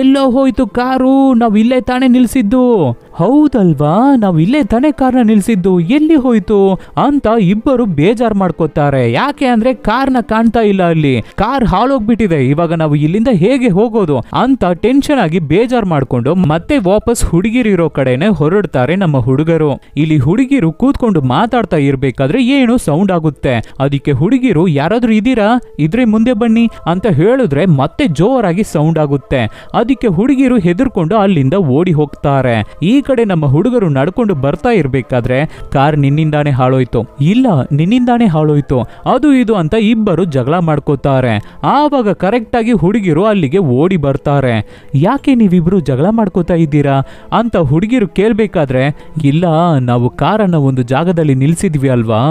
ಎಲ್ಲೋ ಹೋಯ್ತು ಕಾರು, ನಾವ್ ಇಲ್ಲೇ ತಾನೇ ನಿಲ್ಸಿದ್ದು. ಹೌದಲ್ವಾ, ನಾವ್ ಇಲ್ಲೇ ತಾನೇ ಕಾರ್ನ ನಿಲ್ಸಿದ್ದು, ಎಲ್ಲಿ ಹೋಯ್ತು ಅಂತ ಇಬ್ಬರು ಬೇಜಾರ್ ಮಾಡ್ಕೋತಾರೆ. ಯಾಕೆ ಅಂದ್ರೆ ಕಾರ್ನ ಕಾಣ್ತಾ ಇಲ್ಲ, ಅಲ್ಲಿ ಕಾರ್ ಹಾಳೋಗ್ಬಿಟ್ಟಿದೆ, ಇವಾಗ ನಾವು ಇಲ್ಲಿಂದ ಹೇಗೆ ಹೋಗೋದು ಅಂತ ಟೆನ್ಷನ್ ಆಗಿ ಬೇಜಾರ್ ಮಾಡ್ಕೊಂಡು ಮತ್ತೆ ವಾಪಸ್ ಹುಡುಗಿರಿರೋ ಕಡೆನೆ ಹೊರಡ್ತಾರೆ ನಮ್ಮ ಹುಡುಗರು. ಇಲ್ಲಿ ಹುಡುಗಿರು ಕೂತ್ಕೊಂಡು ಮಾತಾಡ್ತಾ ಇರ್ಬೇಕಾದ್ರೆ ಏನೋ ಸೌಂಡ್ ಆಗುತ್ತೆ. ಅದಕ್ಕೆ ಹುಡುಗಿರು ಯಾರಾದ್ರೂ ಇದೀರಾ, ಇದ್ರೆ ಮುಂದೆ ಬನ್ನಿ ಅಂತ ಹೇಳಿದ್ರೆ ಮತ್ತೆ ಜೋರಾಗಿ ಸೌಂಡ್ ಆಗುತ್ತೆ. ಅದಕ್ಕೆ ಹುಡುಗಿರು ಹೆದರ್ಕೊಂಡು ಅಲ್ಲಿಂದ ಓಡಿ ಹೋಗ್ತಾರೆ. ಈ ಕಡೆ ನಮ್ಮ ಹುಡುಗರು ನಡ್ಕೊಂಡು ಬರ್ತಾ ಇರ್ಬೇಕಾದ್ರೆ ಕಾರ್ ನಿನ್ನಿಂದಾನೇ ಹಾಳೋಯ್ತು, ಇಲ್ಲ ನಿನ್ನಿಂದಾನೇ ಹಾಳೋಯ್ತು, ಅದು ಇದು ಅಂತ ಇಬ್ಬರು ಜಗಳ ಮಾಡ್ಕೋತಾರೆ. ಆವಾಗ ಕರೆಕ್ಟ್ ಆಗಿ ಹುಡುಗಿರು ಅಲ್ಲಿಗೆ ಓಡಿ ಬರ್ತಾರೆ. ಯಾಕೆ ನೀವಿಬ್ರು ಜಗಳ ಮಾಡ್ಕೋತಾ ಇದ್ದೀರಾ ಅಂತ ಹುಡುಗಿರು ಕೇಳ್ಬೇಕಾದ್ರೆ, ಇಲ್ಲ ನಾವು ಕಾರನ್ನ ಒಂದು ಜಾಗದಲ್ಲಿ ನಿಲ್ಸಿದ್ವಿ ಅಲ್ವಾ,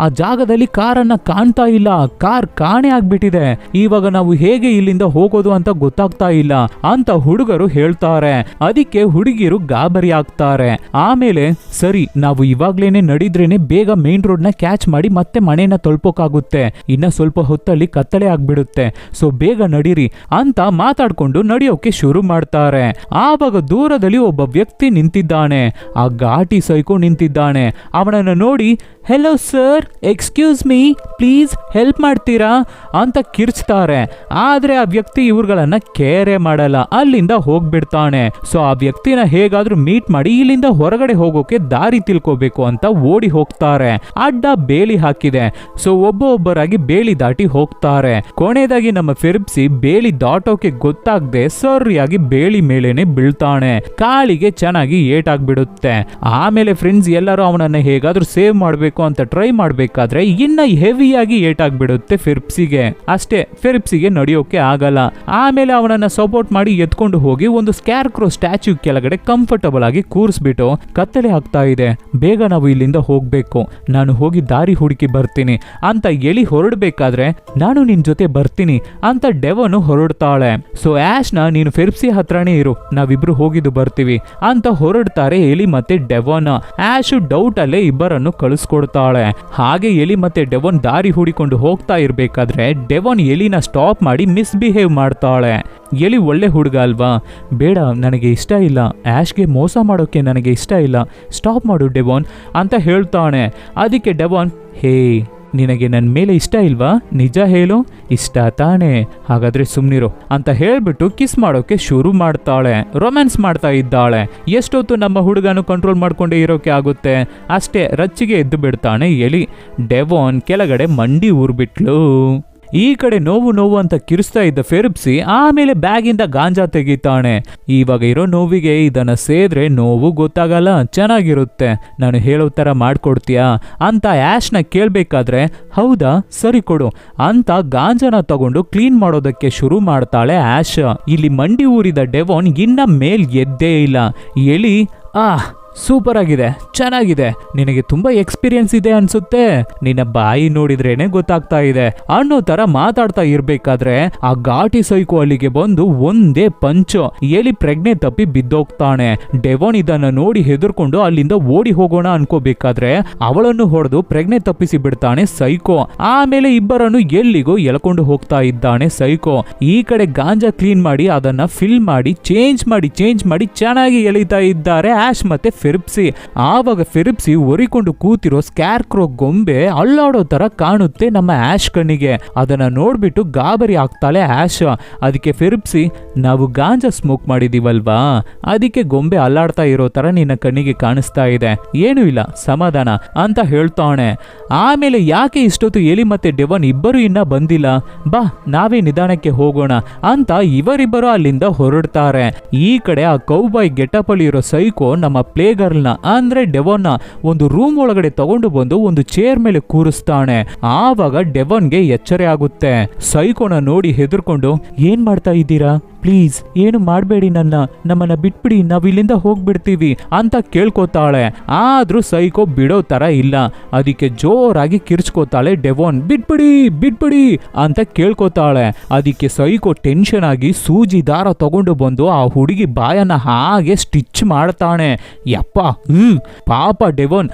ಆ ಜಾಗದಲ್ಲಿ ಕಾರನ್ನ ಕಾಣ್ತಾ ಇಲ್ಲ, ಕಾರ್ ಕಾಣೆ ಆಗ್ಬಿಟ್ಟಿದೆ, ಇವಾಗ ನಾವು ಹೇಗೆ ಇಲ್ಲಿಂದ ಹೋಗೋದು ಅಂತ ಗೊತ್ತಾಗ್ತಾ ಇಲ್ಲ ಅಂತ ಹುಡುಗರು ಹೇಳ್ತಾರೆ. ಅದಕ್ಕೆ ಹುಡುಗಿರು ಗಾಬರಿ ಆಗ್ತಾರೆ. ಆಮೇಲೆ ಸರಿ, ನಾವು ಇವಾಗ್ಲೇನೆ ನಡಿದ್ರೇನೆ ಬೇಗ ಮೇನ್ ರೋಡ್ ನ ಕ್ಯಾಚ್ ಮಾಡಿ ಮತ್ತೆ ಮನೆನ ತಲುಪೋಕಾಗುತ್ತೆ, ಇನ್ನ ಸ್ವಲ್ಪ ಹೊತ್ತಲ್ಲಿ ಕತ್ತಲೆ ಆಗ್ಬಿಡುತ್ತೆ, ಸೊ ಬೇಗ ನಡೀರಿ ಅಂತ ಮಾತಾಡ್ಕೊಂಡು ನಡೆಯೋಕೆ ಶುರು ಮಾಡ್ತಾರೆ. ಆವಾಗ ದೂರದಲ್ಲಿ ಒಬ್ಬ ವ್ಯಕ್ತಿ ನಿಂತಿದ್ದಾನೆ, ಆ ಘಾಟಿ ಸೈಕೋ ನಿಂತಿದ್ದಾನೆ. ಅವನನ್ನ ನೋಡಿ, hello sir, excuse me, please help ಮಾಡ್ತೀರಾ ಅಂತ ಕಿರ್ಚ್ತಾರೆ. ಆದ್ರೆ ಆ ವ್ಯಕ್ತಿ ಇವ್ರುಗಳನ್ನ ಕೇರೆ ಮಾಡಲ್ಲ, ಅಲ್ಲಿಂದ ಹೋಗ್ಬಿಡ್ತಾನೆ. ಸೊ ಆ ವ್ಯಕ್ತಿನ ಹೇಗಾದ್ರೂ ಮೀಟ್ ಮಾಡಿ ಇಲ್ಲಿಂದ ಹೊರಗಡೆ ಹೋಗೋಕೆ ದಾರಿ ತಿಳ್ಕೋಬೇಕು ಅಂತ ಓಡಿ ಹೋಗ್ತಾರೆ. ಅಡ್ಡ ಬೇಲಿ ಹಾಕಿದೆ, ಸೊ ಒಬ್ಬೊಬ್ಬರಾಗಿ ಬೇಲಿ ದಾಟಿ ಹೋಗ್ತಾರೆ. ಕೊನೆಯದಾಗಿ ನಮ್ಮ ಫಿರ್ಬ್ಸಿ ಬೇಲಿ ದಾಟೋಕೆ ಗೊತ್ತಾಗದೆ ಸರಿಯಾಗಿ ಬೇಲಿ ಮೇಲೇನೆ ಬೀಳ್ತಾನೆ. ಕಾಲಿಗೆ ಚೆನ್ನಾಗಿ ಏಟಾಗ್ಬಿಡುತ್ತೆ. ಆಮೇಲೆ ಫ್ರೆಂಡ್ಸ್ ಎಲ್ಲರೂ ಅವನನ್ನ ಹೇಗಾದ್ರೂ ಸೇವ್ ಮಾಡ್ಬೇಕು ಅಂತ ಟ್ರೈ ಮಾಡ್ಬೇಕಾದ್ರೆ ಇನ್ನ ಹೆವಿಯಾಗಿ ಏಟಾಗ್ಬಿಡುತ್ತೆ ಫಿರ್ಬ್ಸಿಗೆ. ಅಷ್ಟೇ, ಫಿರ್ಬ್ಸಿಗೆ ನಡೆಯೋಕೆ ಆಗಲ್ಲ. ಆಮೇಲೆ ಅವನನ್ನ ಸಪೋರ್ಟ್ ಮಾಡಿ ಎತ್ಕೊಂಡು ಹೋಗಿ ಒಂದು ಸ್ಕ್ಯಾರ್ ಕ್ರೋ ಸ್ಟ್ಯಾಚ್ಯೂ ಕೆಳಗಡೆ ಕಂಫರ್ಟಬಲ್ ಆಗಿ ಕೂರಿಸ್ಬಿಟ್ಟು, ಕತ್ತಲೆ ಆಗ್ತಾ ಇದೆ, ಬೇಗ ನಾವು ಇಲ್ಲಿಂದ ಹೋಗ್ಬೇಕು, ನಾನು ಹೋಗಿ ದಾರಿ ಹುಡುಕಿ ಬರ್ತೀನಿ ಅಂತ ಎಳಿ ಹೊರಡ್ಬೇಕಾದ್ರೆ, ನಾನು ನಿನ್ ಜೊತೆ ಬರ್ತೀನಿ ಅಂತ ಡೆವನು ಹೊರಡ್ತಾಳೆ. ಸೊ ಆಶ್ನ ನೀನು ಫಿರ್ಬ್ಸಿ ಹತ್ರನೇ ಇರು, ನಾವಿಬ್ರು ಹೋಗಿದ್ದು ಬರ್ತೀವಿ ಅಂತ ಹೊರಡ್ತಾರೆ ಎಲಿ ಮತ್ತೆ ಡೆವನ್. ಆಶು ಡೌಟ್ ಅಲ್ಲೇ ಇಬ್ಬರನ್ನು ಕಳಿಸ್ಕೊಡ್ತಾಳೆ. ಹಾಗೆ ಎಲಿ ಮತ್ತೆ ಡೆವನ್ ದಾರಿ ಹುಡಿಕೊಂಡು ಹೋಗ್ತಾ ಇರ್ಬೇಕಾದ್ರೆ ಡೆವನ್ ಎಲಿನ ಸ್ಟಾಪ್ ಮಾಡಿ ಮಿಸ್ಬಿಹೇವ್ ಮಾಡ್ತಾಳೆ. ಎಲಿ ಒಳ್ಳೆ ಹುಡುಗ ಅಲ್ವಾ, ಬೇಡ ನನಗೆ ಇಷ್ಟ ಇಲ್ಲ, ಆಶ್ಗೆ ಮೋಸ ಮಾಡೋಕೆ ನನಗೆ ಇಷ್ಟ ಇಲ್ಲ, ಸ್ಟಾಪ್ ಮಾಡು ಡೆವನ್ ಅಂತ ಹೇಳ್ತಾನೆ. ಅದಕ್ಕೆ ಡೆವನ್, ಹೇ ನಿನಗೆ ನನ್ನ ಮೇಲೆ ಇಷ್ಟ ಇಲ್ವಾ, ನಿಜ ಹೇಳು, ಇಷ್ಟ ತಾನೇ, ಹಾಗಾದ್ರೆ ಸುಮ್ನಿರು ಅಂತ ಹೇಳ್ಬಿಟ್ಟು ಕಿಸ್ ಮಾಡೋಕೆ ಶುರು ಮಾಡ್ತಾಳೆ. ರೊಮ್ಯಾನ್ಸ್ ಮಾಡ್ತಾ ಇದ್ದಾಳೆ. ಎಷ್ಟೊತ್ತು ನಮ್ಮ ಹುಡುಗನು ಕಂಟ್ರೋಲ್ ಮಾಡ್ಕೊಂಡೇ ಇರೋಕೆ ಆಗುತ್ತೆ. ಅಷ್ಟೇ, ರಚ್ಚಿಗೆ ಎದ್ದು ಬಿಡ್ತಾನೆ ಎಲಿ. ಡೆವಾನ್ ಕೆಳಗಡೆ ಮಂಡಿ ಊರ್ಬಿಟ್ಲು. ಈ ಕಡೆ ನೋವು ನೋವು ಅಂತ ಕಿರಿಸ್ತಾ ಇದ್ದ ಫಿರ್ಬ್ಸಿ ಆಮೇಲೆ ಬ್ಯಾಗಿಂದ ಗಾಂಜಾ ತೆಗಿತಾನೆ. ಇವಾಗ ಇರೋ ನೋವಿಗೆ ಇದನ್ನ ಸೇದ್ರೆ ನೋವು ಗೊತ್ತಾಗಲ್ಲ, ಚೆನ್ನಾಗಿರುತ್ತೆ, ನಾನು ಹೇಳೋ ತರ ಮಾಡ್ಕೊಡ್ತೀಯಾ ಅಂತ ಆಶ್ನ ಕೇಳ್ಬೇಕಾದ್ರೆ, ಹೌದಾ ಸರಿ ಕೊಡು ಅಂತ ಗಾಂಜಾನ ತಗೊಂಡು ಕ್ಲೀನ್ ಮಾಡೋದಕ್ಕೆ ಶುರು ಮಾಡ್ತಾಳೆ ಆಶ್. ಇಲ್ಲಿ ಮಂಡಿ ಊರಿದ ಡೆವಾನ್ ಇನ್ನ ಮೇಲ್ ಎದ್ದೇ ಇಲ್ಲ. ಎಲಿ, ಸೂಪರ್ ಆಗಿದೆ, ಚೆನ್ನಾಗಿದೆ, ನಿನಗೆ ತುಂಬಾ ಎಕ್ಸ್ಪೀರಿಯನ್ಸ್ ಇದೆ ಅನ್ಸುತ್ತೆ, ನಿನ್ನ ಬಾಯಿ ನೋಡಿದ್ರೇನೆ ಗೊತ್ತಾಗ್ತಾ ಇದೆ ಅನ್ನೋ ತರ ಮಾತಾಡ್ತಾ ಇರ್ಬೇಕಾದ್ರೆ ಆ ಘಾಟಿ ಸೈಕೋ ಅಲ್ಲಿಗೆ ಬಂದು ಒಂದೇ ಪಂಚು ಎಲಿ ಪ್ರಜ್ಞೆ ತಪ್ಪಿ ಬಿದ್ದೋಗ್ತಾನೆ. ಡೆವಾನ್ ಇದನ್ನ ನೋಡಿ ಹೆದರ್ಕೊಂಡು ಅಲ್ಲಿಂದ ಓಡಿ ಹೋಗೋಣ ಅನ್ಕೋಬೇಕಾದ್ರೆ ಅವಳನ್ನು ಹೊಡೆದು ಪ್ರಜ್ಞೆ ತಪ್ಪಿಸಿ ಬಿಡ್ತಾನೆ ಸೈಕೋ. ಆಮೇಲೆ ಇಬ್ಬರನ್ನು ಎಲ್ಲಿಗೋ ಎಳ್ಕೊಂಡು ಹೋಗ್ತಾ ಇದ್ದಾನೆ ಸೈಕೋ. ಈ ಕಡೆ ಗಾಂಜಾ ಕ್ಲೀನ್ ಮಾಡಿ ಅದನ್ನ ಫಿಲ್ ಮಾಡಿ ಚೇಂಜ್ ಮಾಡಿ ಚೆನ್ನಾಗಿ ಎಳಿತಾ ಇದ್ದಾರೆ ಆಶ್ ಮತ್ತೆ ಫಿರ್ಬ್ಸಿ. ಆವಾಗ ಫಿರ್ಬ್ಸಿ ಒರಿಕೊಂಡು ಕೂತಿರೋ ಸ್ಕ್ಯಾರ್ ಕ್ರೋ ಗೊಂಬೆ ಅಲ್ಲಾಡೋ ತರ ಕಾಣುತ್ತೆ ನಮ್ಮ ಆಶ್ ಕಣ್ಣಿಗೆ. ಅದನ್ನ ನೋಡ್ಬಿಟ್ಟು ಗಾಬರಿ ಆಗ್ತಾಳೆ ಆಶ್. ಅದಕ್ಕೆ ಫಿರ್ಬ್ಸಿ, ನಾವು ಗಾಂಜಾ ಸ್ಮೋಕ್ ಮಾಡಿದೀವಲ್ವಾ, ಅದಕ್ಕೆ ಗೊಂಬೆ ಅಲ್ಲಾಡ್ತಾ ಇರೋ ತರ ನಿನ್ನ ಕಣ್ಣಿಗೆ ಕಾಣಿಸ್ತಾ ಇದೆ, ಏನೂ ಇಲ್ಲ ಸಮಾಧಾನ ಅಂತ ಹೇಳ್ತಾನೆ. ಆಮೇಲೆ ಯಾಕೆ ಇಷ್ಟೊತ್ತು ಎಲಿ ಮತ್ತೆ ಡೆವನ್ ಇಬ್ಬರು ಇನ್ನ ಬಂದಿಲ್ಲ, ಬಾ ನಾವೇ ನಿಧಾನಕ್ಕೆ ಹೋಗೋಣ ಅಂತ ಇವರಿಬ್ಬರು ಅಲ್ಲಿಂದ ಹೊರಡ್ತಾರೆ. ಈ ಕಡೆ ಆ ಕೌಬಾಯ್ ಗೆಟಪ್ ಅಲ್ಲಿ ಇರೋ ಸೈಕೋ ನಮ್ಮ ಪ್ಲೇ ಗರ್ಲ್ನ ಅಂದ್ರೆ ಡೆವನ್ನ ಒಂದು ರೂಮ್ ಒಳಗಡೆ ತಗೊಂಡು ಬಂದು ಒಂದು ಚೇರ್ ಮೇಲೆ ಕೂರಿಸ್ತಾನೆ. ಆವಾಗ ಡೆವನ್ಗೆ ಎಚ್ಚರ ಆಗುತ್ತೆ. ಸೈಕೋನ ನೋಡಿ ಹೆದರ್ಕೊಂಡು, ಏನ್ ಮಾಡ್ತಾ ಇದ್ದೀರಾ, ಪ್ಲೀಸ್ ಏನು ಮಾಡಬೇಡಿ, ನಮ್ಮನ್ನ ಬಿಟ್ಬಿಡಿ, ನಾವ್ ಇಲ್ಲಿಂದ ಹೋಗ್ಬಿಡ್ತೀವಿ ಅಂತ ಕೇಳ್ಕೊತಾಳೆ. ಆದ್ರೂ ಸೈಕೋ ಬಿಡೋ ತರ ಇಲ್ಲ. ಅದಕ್ಕೆ ಜೋರಾಗಿ ಕಿರ್ಚ್ಕೋತಾಳೆ ಡೆವೋನ್. ಬಿಟ್ಬಿಡಿ ಅಂತ ಕೇಳ್ಕೊತಾಳೆ. ಅದಕ್ಕೆ ಸೈಕೋ ಟೆನ್ಷನ್ ಆಗಿ ಸೂಜಿ ದಾರ ತಗೊಂಡು ಬಂದು ಆ ಹುಡುಗಿ ಬಾಯನ್ನ ಹಾಗೆ ಸ್ಟಿಚ್ ಮಾಡ್ತಾನೆ. ಯಪ್ಪ ಪಾಪ ಡೆವೋನ್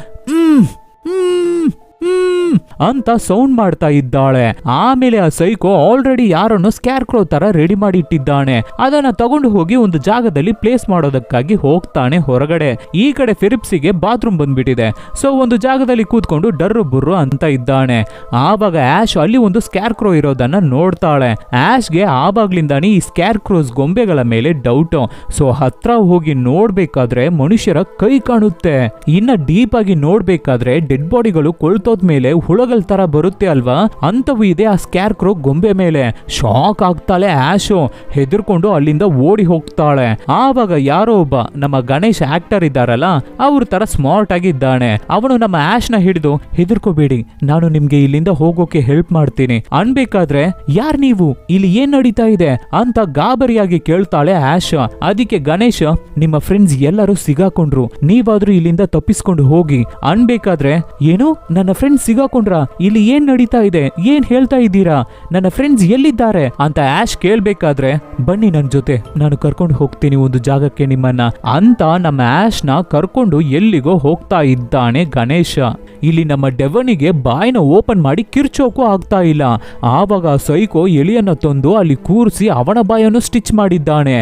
ಅಂತ ಸೌಂಡ್ ಮಾಡ್ತಾ ಇದ್ದಾಳೆ. ಆಮೇಲೆ ಆ ಸೈಕೋ ಆಲ್ರೆಡಿ ಯಾರನ್ನು ಸ್ಕ್ಯಾರ್ಕ್ರೋ ತರ ರೆಡಿ ಮಾಡಿ ಇಟ್ಟಿದ್ದಾನೆ. ಅದನ್ನ ತಗೊಂಡು ಹೋಗಿ ಒಂದು ಜಾಗದಲ್ಲಿ ಪ್ಲೇಸ್ ಮಾಡೋದಕ್ಕಾಗಿ ಹೋಗ್ತಾನೆ ಹೊರಗಡೆ. ಈ ಕಡೆ ಫಿರಿಪ್ಸಿಗೆ ಬಾತ್ರೂಮ್ ಬಂದ್ಬಿಟ್ಟಿದೆ. ಸೊ ಒಂದು ಜಾಗದಲ್ಲಿ ಕೂತ್ಕೊಂಡು ಡರ್ರು ಬುರ್ರು ಅಂತ ಇದ್ದಾನೆ. ಆವಾಗ ಆಶ್ ಅಲ್ಲಿ ಒಂದು ಸ್ಕ್ಯಾರ್ಕ್ರೋ ಇರೋದನ್ನ ನೋಡ್ತಾಳೆ. ಆಶ್ಗೆ ಆವಾಗ್ಲಿಂದಾನೇ ಈ ಸ್ಕ್ಯಾರ್ಕ್ರೋಸ್ ಗೊಂಬೆಗಳ ಮೇಲೆ ಡೌಟ್. ಸೊ ಹತ್ರ ಹೋಗಿ ನೋಡ್ಬೇಕಾದ್ರೆ ಮನುಷ್ಯರ ಕೈ ಕಾಣುತ್ತೆ. ಇನ್ನ ಡೀಪ್ ಆಗಿ ನೋಡ್ಬೇಕಾದ್ರೆ ಡೆಡ್ ಬಾಡಿಗಳು ಕೊಳ್ತೋದ್ಮೇಲೆ ಹುಳಗಳ ತರ ಬರುತ್ತೆ ಅಲ್ವಾ, ಅಂತವೂ ಇದೆ ಆ ಸ್ಕ್ಯಾರ್ಕ್ರೋ ಗೊಂಬೆ ಮೇಲೆ. ಶಾಕ್ ಆಗ್ತಾಳೆ ಆಶು. ಹೆದರ್ಕೊಂಡು ಅಲ್ಲಿಂದ ಓಡಿ ಹೋಗ್ತಾಳೆ. ಆವಾಗ ಯಾರೋ ಒಬ್ಬ ನಮ್ಮ ಗಣೇಶ್ ಆಕ್ಟರ್ ಇದ್ದಾರಲ್ಲ, ಅವ್ರ ತರ ಸ್ಮಾರ್ಟ್ ಆಗಿದ್ದಾನೆ. ಅವನು ನಮ್ಮ ಆಶ್ ನ ಹಿಡಿದು ಹೆದರ್ಕೋಬೇಡಿ, ನಾನು ನಿಮ್ಗೆ ಇಲ್ಲಿಂದ ಹೋಗೋಕೆ ಹೆಲ್ಪ್ ಮಾಡ್ತೀನಿ ಅನ್ಬೇಕಾದ್ರೆ, ಯಾರ್ ನೀವು, ಇಲ್ಲಿ ಏನ್ ನಡೀತಾ ಇದೆ ಅಂತ ಗಾಬರಿಯಾಗಿ ಕೇಳ್ತಾಳೆ ಆಶ್. ಅದಕ್ಕೆ ಗಣೇಶ್, ನಿಮ್ಮ ಫ್ರೆಂಡ್ಸ್ ಎಲ್ಲರೂ ಸಿಗಾಕೊಂಡ್ರು, ನೀವಾದ್ರೂ ಇಲ್ಲಿಂದ ತಪ್ಪಿಸ್ಕೊಂಡು ಹೋಗಿ ಅನ್ಬೇಕಾದ್ರೆ, ಏನು ನನ್ನ ಫ್ರೆಂಡ್ಸ್ ಸಿಗಾಕೊಂಡ್ರ, ಇಲ್ಲಿ ಏನ್ ನಡೀತಾ ಇದೆ, ಏನ್ ಹೇಳ್ತಾ ಇದ್ದೀರಾ, ನನ್ನ ಫ್ರೆಂಡ್ಸ್ ಎಲ್ಲಿದ್ದಾರೆ ಅಂತ ಆಶ್ ಕೇಳ್ಬೇಕಾದ್ರೆ, ಬನ್ನಿ ನನ್ ಜೊತೆ, ನಾನು ಕರ್ಕೊಂಡು ಹೋಗ್ತೀನಿ ಒಂದು ಜಾಗಕ್ಕೆ ನಿಮ್ಮನ್ನ ಅಂತ ನಮ್ಮ ಆಶ್ ನ ಕರ್ಕೊಂಡು ಎಲ್ಲಿಗೋ ಹೋಗ್ತಾ ಇದ್ದಾನೆ ಗಣೇಶ. ಇಲ್ಲಿ ನಮ್ಮ ಡೆವನಿಗೆ ಬಾಯಿನ ಓಪನ್ ಮಾಡಿ ಕಿರ್ಚೋಕು ಆಗ್ತಾ ಇಲ್ಲ. ಆವಾಗ ಸೈಕೋ ಎಲಿಯನ್ನ ತಂದು ಅಲ್ಲಿ ಕೂರಿಸಿ ಅವನ ಬಾಯನ್ನು ಸ್ಟಿಚ್ ಮಾಡಿದ್ದಾನೆ.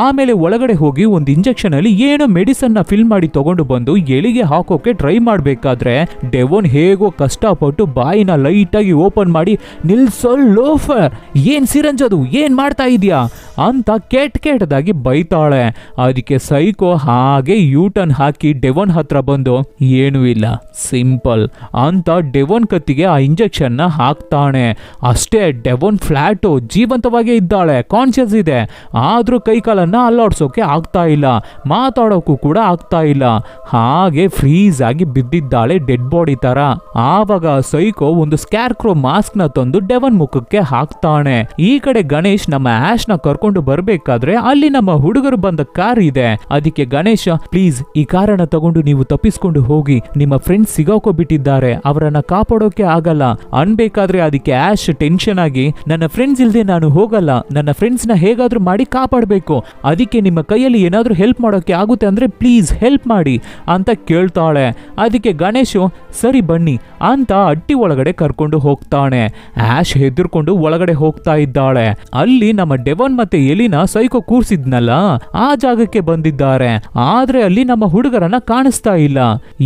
ಆಮೇಲೆ ಒಳಗಡೆ ಹೋಗಿ ಒಂದು ಇಂಜೆಕ್ಷನ್ ಅಲ್ಲಿ ಏನೋ ಮೆಡಿಸನ್ ನ ಫಿಲ್ ಮಾಡಿ ತಗೊಂಡು ಬಂದು ಎಲಿಗೆ ಹಾಕೋಕೆ ಟ್ರೈ ಮಾಡ್ಬೇಕಾದ್ರೆ, ಡೆವೋನ್ ಹೇಗೋ ಕಷ್ಟಪಟ್ಟು ಬಾಯಿನ ಲೈಟ್ ಆಗಿ ಓಪನ್ ಮಾಡಿ, ನಿಲ್ಸೋ ಲೋಫರ್, ಏನ್ ಸಿರಂಜದು, ಏನ್ ಮಾಡ್ತಾ ಇದೀಯಾ ಅಂತ ಕೆಟ್ಟದಾಗಿ ಬೈತಾಳೆ. ಅದಕ್ಕೆ ಸೈಕೋ ಹಾಗೆ ಯೂಟರ್ನ್ ಹಾಕಿ ಡೆವೋನ್ ಹತ್ರ ಬಂದು, ಏನೂ ಇಲ್ಲ ಸಿಂಪಲ್ ಅಂತ ಡೆವೋನ್ ಕತ್ತಿಗೆ ಆ ಇಂಜೆಕ್ಷನ್ ನ ಹಾಕ್ತಾನೆ. ಅಷ್ಟೇ, ಡೆವೋನ್ ಫ್ಲಾಟು ಜೀವಂತವಾಗೇ ಇದ್ದಾಳೆ, ಕಾನ್ಶಿಯಸ್ ಇದೆ. ಆದ್ರೂ ಕೈಕಾಲನ್ನ ಅಲ್ಲಾಡ್ಸೋಕೆ ಆಗ್ತಾ ಇಲ್ಲ, ಮಾತಾಡೋಕು ಕೂಡ ಆಗ್ತಾ ಇಲ್ಲ. ಹಾಗೆ ಫ್ರೀಸ್ ಆಗಿ ಬಿದ್ದಿದ್ದಾಳೆ ಡೆಡ್ ಬಾಡಿ ತರ. ಆವಾಗ ಸೈಕೋ ಒಂದು ಸ್ಕ್ಯಾರ್ಕ್ರೋ ಮಾಸ್ಕ್ ನ ತಂದು ಡೆವನ್ ಮುಖಕ್ಕೆ ಹಾಕ್ತಾನೆ. ಈ ಕಡೆ ಗಣೇಶ್ ನಮ್ಮ ಆಶ್ ನ ಕರ್ಕೊಂಡು ಬರ್ಬೇಕಾದ್ರೆ ಅಲ್ಲಿ ನಮ್ಮ ಹುಡುಗರು ಬಂದ ಕಾರ್ ಇದೆ. ಅದಕ್ಕೆ ಗಣೇಶ, ಪ್ಲೀಸ್ ಈ ಕಾರನ್ನ ತಗೊಂಡು ನೀವು ತಪ್ಪಿಸ್ಕೊಂಡು ಹೋಗಿ, ನಿಮ್ಮ ಫ್ರೆಂಡ್ಸ್ ಸಿಗಾಕೋಬಿಟ್ಟಿದ್ದಾರೆ, ಅವರನ್ನ ಕಾಪಾಡೋಕೆ ಆಗಲ್ಲ ಅನ್ಬೇಕಾದ್ರೆ, ಅದಕ್ಕೆ ಆಶ್ ಟೆನ್ಷನ್ ಆಗಿ, ನನ್ನ ಫ್ರೆಂಡ್ಸ್ ಇಲ್ದೆ ನಾನು ಹೋಗಲ್ಲ, ನನ್ನ ಫ್ರೆಂಡ್ಸ್ ನ ಹೇಗಾದ್ರೂ ಮಾಡಿ ಕಾಪಾಡಬೇಕು, ಅದಕ್ಕೆ ನಿಮ್ಮ ಕೈಯಲ್ಲಿ ಏನಾದ್ರೂ ಹೆಲ್ಪ್ ಮಾಡೋಕೆ ಆಗುತ್ತೆ ಅಂದ್ರೆ ಪ್ಲೀಸ್ ಹೆಲ್ಪ್ ಮಾಡಿ ಅಂತ ಕೇಳ್ತಾಳೆ. ಅದಕ್ಕೆ ಗಣೇಶು, ಸರಿ ಬನ್ನಿ ಅಂತ ಅಟ್ಟಿ ಒಳಗಡೆ ಕರ್ಕೊಂಡು ಹೋಗ್ತಾನೆ. ಆಶ್ ಹೆದರ್ಕೊಂಡು ಒಳಗಡೆ ಹೋಗ್ತಾ ಇದ್ದಾಳೆ. ಅಲ್ಲಿ ನಮ್ಮ ಡೆವನ್ ಮತ್ತೆ ಎಲಿನ ಸೈಕೋ ಕೂರ್ಸಿದ್ನಲ್ಲ ಆ ಜಾಗಕ್ಕೆ ಬಂದಿದ್ದಾರೆ. ಆದ್ರೆ ಅಲ್ಲಿ ನಮ್ಮ ಹುಡುಗರನ್ನ ಕಾಣಿಸ್ತಾ ಇಲ್ಲ.